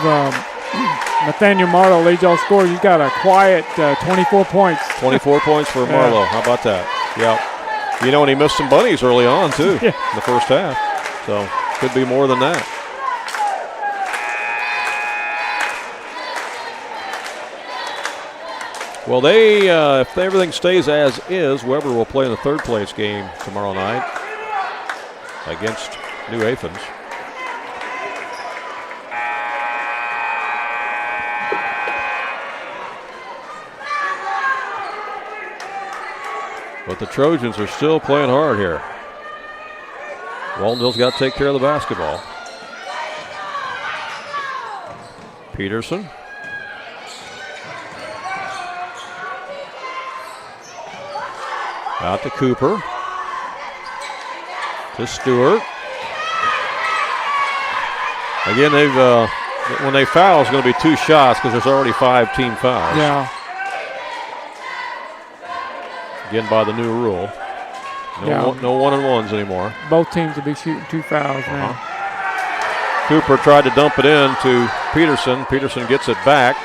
Nathaniel Marlowe leads all scorers. He's got a quiet 24 points. 24 points for Marlowe. How about that? Yep. You know, and he missed some bunnies early on, too, in the first half. So could be more than that. Well, if everything stays as is, Weber will play in the third place game tomorrow night against New Athens. But the Trojans are still playing hard here. Waltonville's got to take care of the basketball. Peterson. Out to Cooper. To Stewart. Again, when they foul, it's going to be 2 shots because there's already 5 team fouls. Yeah. Again, by the new rule. No one-on-ones anymore. Both teams will be shooting 2 fouls now. Cooper tried to dump it in to Peterson. Peterson gets it back.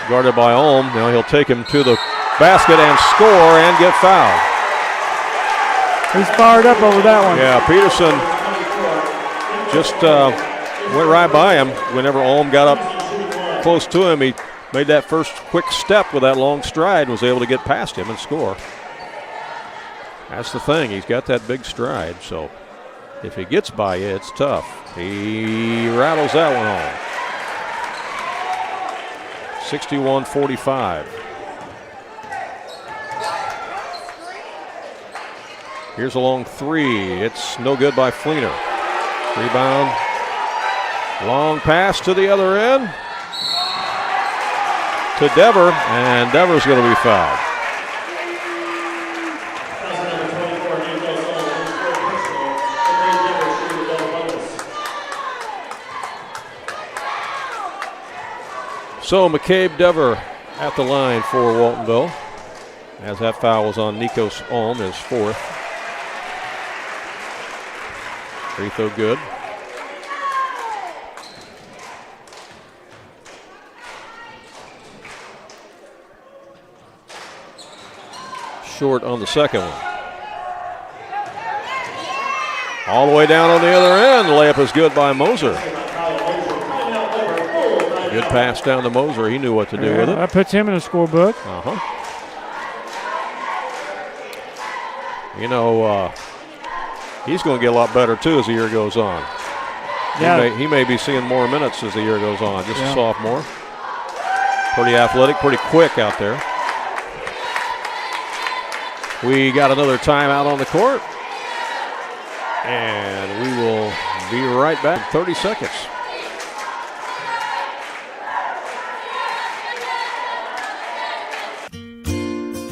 Guarded by Olm. Now he'll take him to the basket and score and get fouled. He's fired up over that one. Yeah, Peterson just went right by him. Whenever Olm got up close to him, he made that first quick step with that long stride and was able to get past him and score. That's the thing. He's got that big stride, so if he gets by you, it's tough. He rattles that one home. 61-45. Here's a long 3. It's no good by Fleener. Rebound. Long pass to the other end. To Dever, and Dever's going to be fouled. So McCabe Dever at the line for Waltonville, as that foul was on Nikos Olm, his 4th. Free throw good. Short on the second one. All the way down on the other end. Layup is good by Moser. Good pass down to Moser. He knew what to do with it. That puts him in the scorebook. You know, he's going to get a lot better, too, as the year goes on. Yeah. He may be seeing more minutes as the year goes on. Just a sophomore. Pretty athletic, pretty quick out there. We got another timeout on the court. And we will be right back. 30 seconds.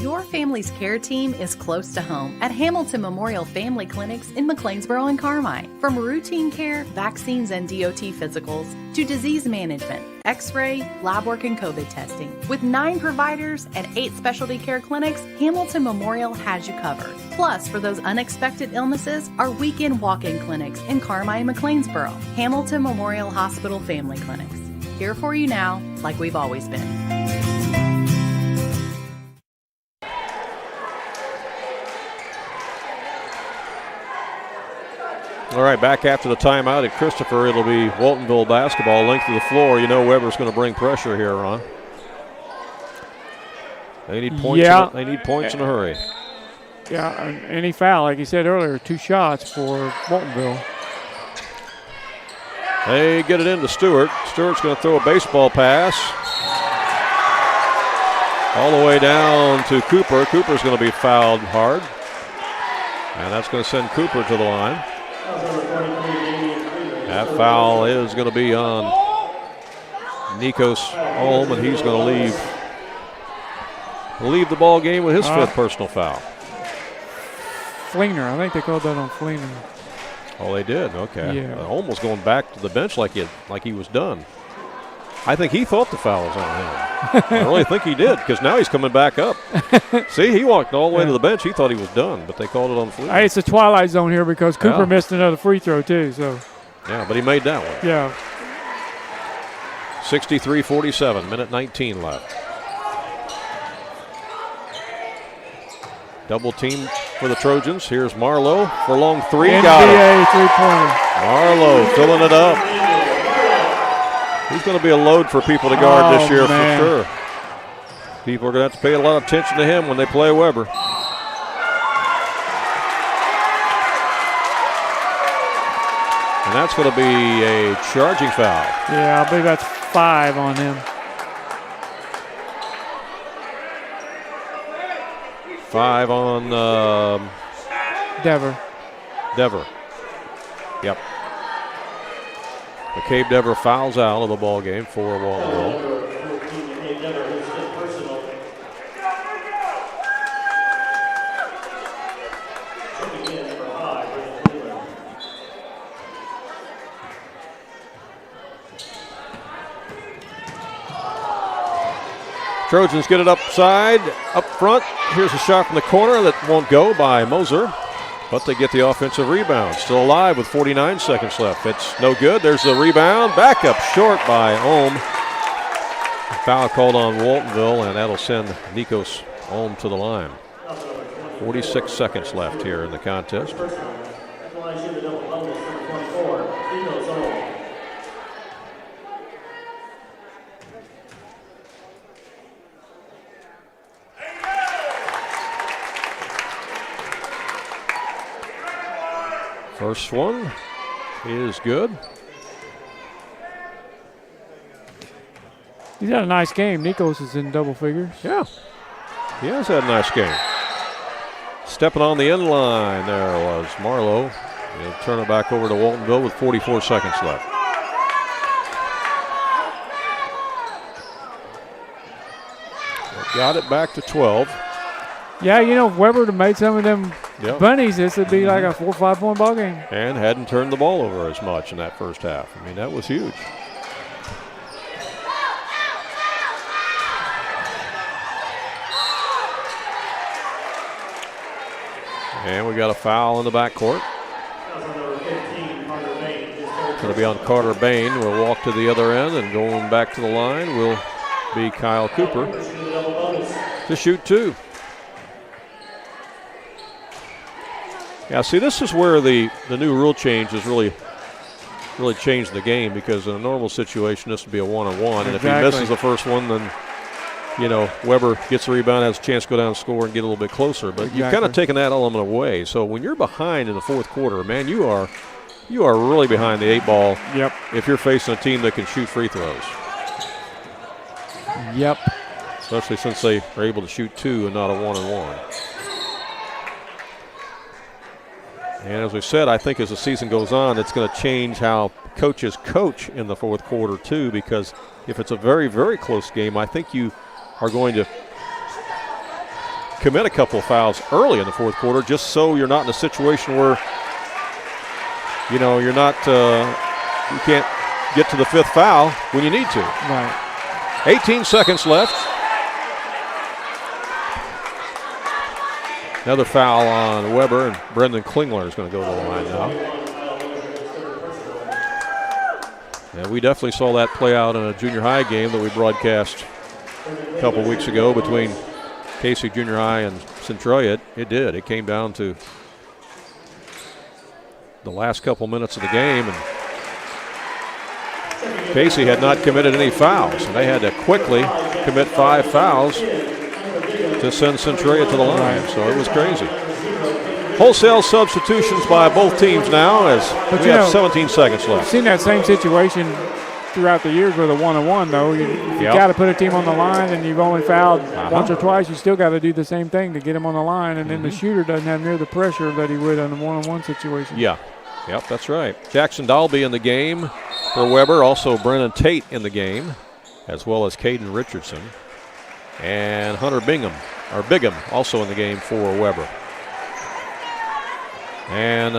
Your family's care team is close to home at Hamilton Memorial Family Clinics in McLeansboro and Carmine. From routine care, vaccines, and DOT physicals to disease management, X-ray, lab work, and COVID testing. With 9 providers and 8 specialty care clinics, Hamilton Memorial has you covered. Plus, for those unexpected illnesses, our weekend walk-in clinics in Carmine and McLeansboro. Hamilton Memorial Hospital Family Clinics. Here for you now, like we've always been. All right, back after the timeout at Christopher. It'll be Waltonville basketball, length of the floor. You know Weber's going to bring pressure here, Ron. They need points. They need points in a hurry. Yeah, any foul, like you said earlier, 2 shots for Waltonville. They get it into Stewart. Stewart's going to throw a baseball pass all the way down to Cooper. Cooper's going to be fouled hard, and that's going to send Cooper to the line. That foul is going to be on Nikos Olm, and he's going to leave the ball game with his 5th personal foul. Fleener, I think they called that on Fleener. Oh, they did. Okay. Yeah. Olm was going back to the bench like he was done. I think he thought the foul was on him. I really think he did, because now he's coming back up. See, he walked all the way to the bench. He thought he was done, but they called it on Fleener. Hey, it's a twilight zone here because Cooper missed another free throw too. So. Yeah, but he made that one. Yeah. 63-47, minute 19 left. Double team for the Trojans. Here's Marlowe for long 3. Got it. NBA three-pointer. Marlowe filling it up. He's going to be a load for people to guard this year for sure. People are going to have to pay a lot of attention to him when they play Weber. And that's going to be a charging foul. Yeah, I believe that's 5 on him. 5 on Dever. Yep. McCabe Dever fouls out of the ball game for Waltonville. Trojans get it up front. Here's a shot from the corner that won't go by Moser, but they get the offensive rebound. Still alive with 49 seconds left. It's no good. There's the rebound. Back up short by Ohm. Foul called on Waltonville, and that'll send Nikos Ohm to the line. 46 seconds left here in the contest. First one is good. He's had a nice game. Nikos is in double figures. Yeah, he has had a nice game. Stepping on the end line, there was Marlowe. He'll turn it back over to Waltonville with 44 seconds left. Got it back to 12. Yeah, you know, if Weber would have made some of them bunnies, this would be like a 4 or 5 point ball game. And hadn't turned the ball over as much in that first half. I mean, that was huge. And we got a foul in the backcourt. It's going to be on Carter Bain. We'll walk to the other end, and going back to the line will be Kyle Cooper to shoot 2. Yeah, see, this is where the new rule change has really changed the game, because in a normal situation, this would be a one-on-one. And if he misses the first one, then, Weber gets the rebound, has a chance to go down and score and get a little bit closer. But you've kind of taken that element away. So when you're behind in the fourth quarter, man, you are really behind the 8 ball. Yep. If you're facing a team that can shoot free throws. Yep. Especially since they are able to shoot 2 and not a 1-on-1. And as we said, I think as the season goes on, it's going to change how coaches coach in the fourth quarter too, because if it's a very, very close game, I think you are going to commit a couple of fouls early in the fourth quarter, just so you're not in a situation where, you're not, you can't get to the 5th foul when you need to. Right. 18 seconds left. Another foul on Weber, and Brendan Klingler is going to go to the line now. And we definitely saw that play out in a junior high game that we broadcast a couple weeks ago between Casey Junior High and Centralia. It did. It came down to the last couple minutes of the game, and Casey had not committed any fouls, and they had to quickly commit 5 fouls to send Centralia to the line. So it was crazy. Wholesale substitutions by both teams now, as we have 17 seconds left. I've seen that same situation throughout the years with a 1-on-1, though. You got to put a team on the line, and you've only fouled once or twice. You still got to do the same thing to get him on the line, and then the shooter doesn't have near the pressure that he would in a 1-on-1 situation. Yeah. Yep, that's right. Jackson Dalby in the game for Weber. Also Brennan Tate in the game, as well as Caden Richardson. And Hunter Bigham also in the game for Weber. And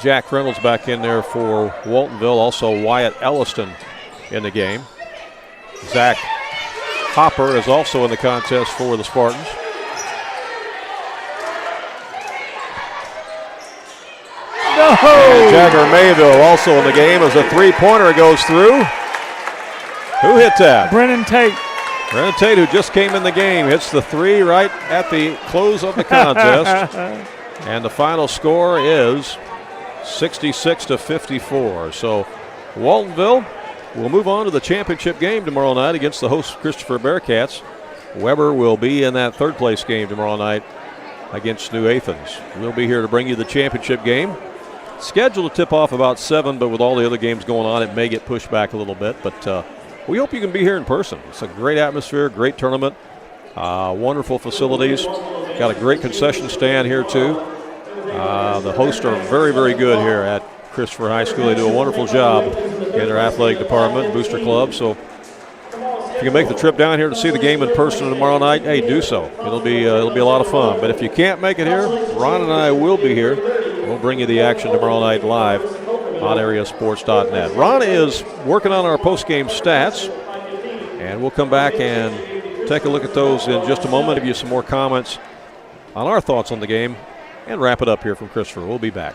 Jack Reynolds back in there for Waltonville. Also Wyatt Elliston in the game. Zach Hopper is also in the contest for the Spartans. No! And Jagger Mayville also in the game as a 3-pointer goes through. Who hit that? Brennan Tate. Brennan Tate, who just came in the game, hits the 3 right at the close of the contest. And the final score is 66-54. So Waltonville will move on to the championship game tomorrow night against the host Christopher Bearcats. Weber will be in that 3rd place game tomorrow night against New Athens. We'll be here to bring you the championship game. Scheduled to tip off about 7, but with all the other games going on, it may get pushed back a little bit. But we hope you can be here in person. It's a great atmosphere, great tournament, wonderful facilities. Got a great concession stand here, too. The hosts are very, very good here at Christopher High School. They do a wonderful job in their athletic department, booster club. So if you can make the trip down here to see the game in person tomorrow night, hey, do so. It'll be a lot of fun. But if you can't make it here, Ron and I will be here. We'll bring you the action tomorrow night live on AreaSports.net. Ron is working on our post-game stats, and we'll come back and take a look at those in just a moment, give you some more comments on our thoughts on the game, and wrap it up here from Christopher. We'll be back.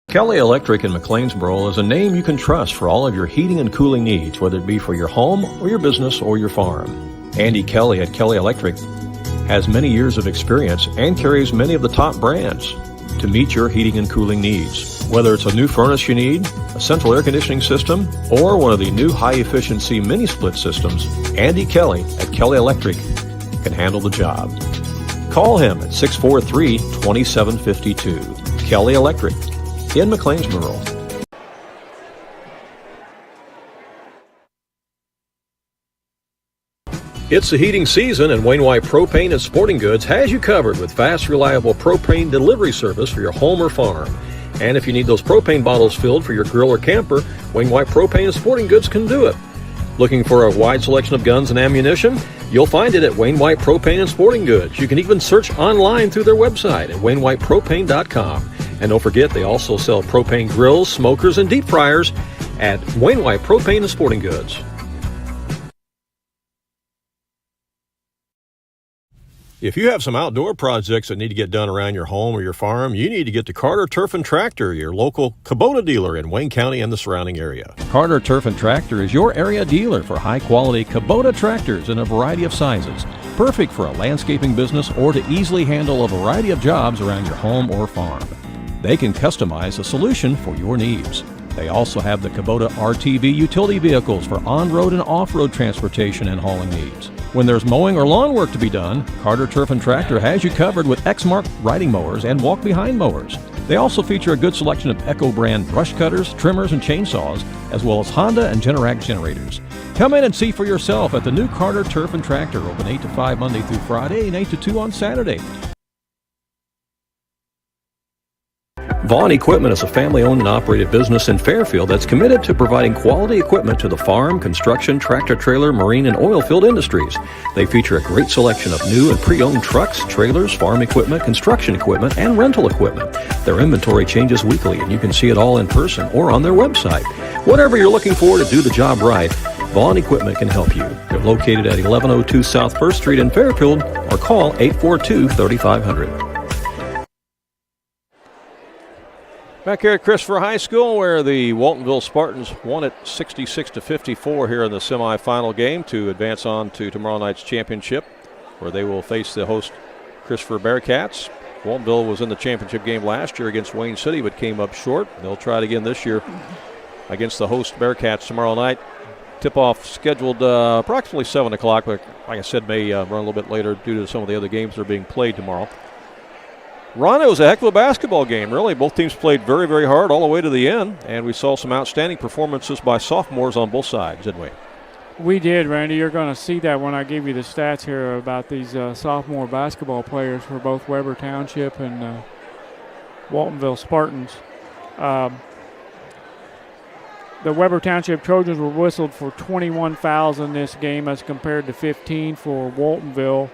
Kelly Electric in McLeansboro is a name you can trust for all of your heating and cooling needs, whether it be for your home or your business or your farm. Andy Kelly at Kelly Electric has many years of experience and carries many of the top brands to meet your heating and cooling needs. Whether it's a new furnace you need, a central air conditioning system, or one of the new high-efficiency mini-split systems, Andy Kelly at Kelly Electric can handle the job. Call him at 643-2752. Kelly Electric in McLeansboro. It's the heating season, and Wainwright Propane and Sporting Goods has you covered with fast, reliable propane delivery service for your home or farm. And if you need those propane bottles filled for your grill or camper, Wainwright Propane and Sporting Goods can do it. Looking for a wide selection of guns and ammunition? You'll find it at Wainwright Propane and Sporting Goods. You can even search online through their website at wainwrightpropane.com. And don't forget, they also sell propane grills, smokers, and deep fryers at Wainwright Propane and Sporting Goods. If you have some outdoor projects that need to get done around your home or your farm, you need to get to Carter Turf and Tractor, your local Kubota dealer in Wayne County and the surrounding area. Carter Turf and Tractor is your area dealer for high-quality Kubota tractors in a variety of sizes, perfect for a landscaping business or to easily handle a variety of jobs around your home or farm. They can customize a solution for your needs. They also have the Kubota RTV utility vehicles for on-road and off-road transportation and hauling needs. When there's mowing or lawn work to be done, Carter Turf and Tractor has you covered with Exmark riding mowers and walk-behind mowers. They also feature a good selection of Echo brand brush cutters, trimmers, and chainsaws, as well as Honda and Generac generators. Come in and see for yourself at the new Carter Turf and Tractor, open 8 to 5 Monday through Friday and 8 to 2 on Saturday. Vaughn Equipment is a family-owned and operated business in Fairfield that's committed to providing quality equipment to the farm, construction, tractor-trailer, marine, and oil field industries. They feature a great selection of new and pre-owned trucks, trailers, farm equipment, construction equipment, and rental equipment. Their inventory changes weekly, and you can see it all in person or on their website. Whatever you're looking for to do the job right, Vaughn Equipment can help you. They're located at 1102 South 1st Street in Fairfield, or call 842-3500. Back here at Christopher High School, where the Waltonville Spartans won it 66-54 here in the semifinal game to advance on to tomorrow night's championship, where they will face the host Christopher Bearcats. Waltonville was in the championship game last year against Wayne City, but came up short. They'll try it again this year against the host Bearcats tomorrow night. Tip-off scheduled approximately 7 o'clock, but like I said, may run a little bit later due to some of the other games that are being played tomorrow. Ron, it was a heck of a basketball game, really. Both teams played very, very hard all the way to the end, and we saw some outstanding performances by sophomores on both sides, didn't we? We did, Randy. You're going to see that when I give you the stats here about these sophomore basketball players for both Weber Township and Waltonville Spartans. The Weber Township Trojans were whistled for 21 fouls in this game as compared to 15 for Waltonville,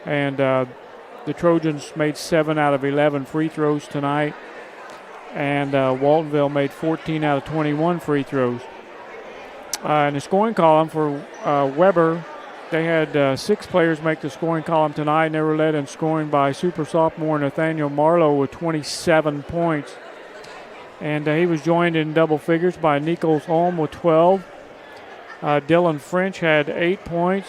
and the Trojans made 7 out of 11 free throws tonight, and Waltonville made 14 out of 21 free throws. In the scoring column for Weber, they had 6 players make the scoring column tonight, and they were led in scoring by super sophomore Nathaniel Marlowe with 27 points. And he was joined in double figures by Nichols Holm with 12. Dylan French had 8 points.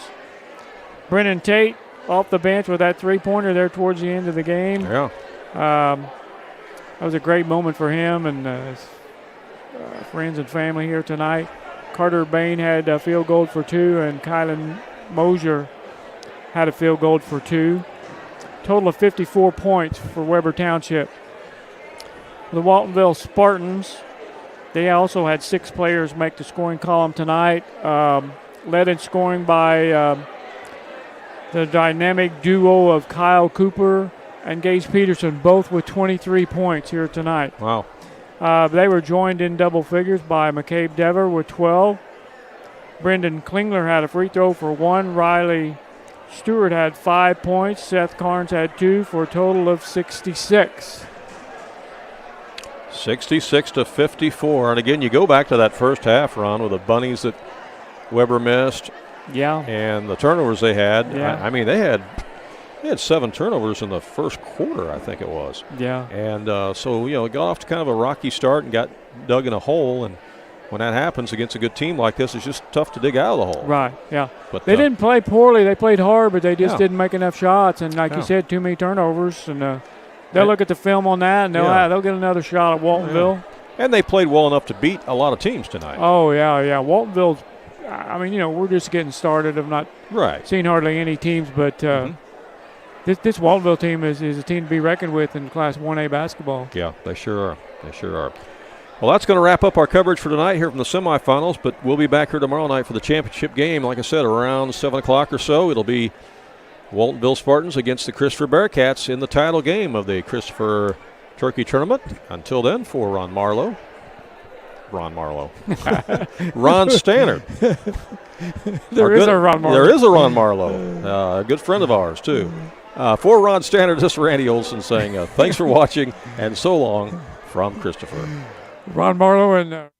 Brennan Tate off the bench with that three-pointer there towards the end of the game. Yeah. That was a great moment for him and his friends and family here tonight. Carter Bain had a field goal for 2, and Kylan Mosier had a field goal for 2. Total of 54 points for Weber Township. The Waltonville Spartans, they also had 6 players make the scoring column tonight. Led in scoring by the dynamic duo of Kyle Cooper and Gage Peterson, both with 23 points here tonight. Wow. They were joined in double figures by McCabe Dever with 12. Brendan Klingler had a free throw for 1. Riley Stewart had 5 points. Seth Carnes had 2 for a total of 66. 66-54. And again, you go back to that first half, Ron, with the bunnies that Weber missed. Yeah. And the turnovers they had. Yeah. I mean, they had 7 turnovers in the first quarter, I think it was. Yeah. And so, it got off to kind of a rocky start and got dug in a hole. And when that happens against a good team like this, it's just tough to dig out of the hole. Right, yeah. But they didn't play poorly. They played hard, but they just Yeah. didn't make enough shots. And like you said, too many turnovers. And they'll look at the film on that, and they'll get another shot at Waltonville. Yeah. And they played well enough to beat a lot of teams tonight. Oh, yeah. Waltonville's, I mean, we're just getting started. I've not seen hardly any teams, but this Waltonville team is a team to be reckoned with in Class 1A basketball. Yeah, they sure are. They sure are. Well, that's going to wrap up our coverage for tonight here from the semifinals, but we'll be back here tomorrow night for the championship game. Like I said, around 7 o'clock or so, it'll be Waltonville Spartans against the Christopher Bearcats in the title game of the Christopher Turkey Tournament. Until then, for Ron Stannard. There is a Ron Marlowe. There is a Ron Marlowe, a good friend of ours, too. For Ron Stannard, this is Randy Olson saying thanks for watching and so long from Christopher. Ron Marlowe and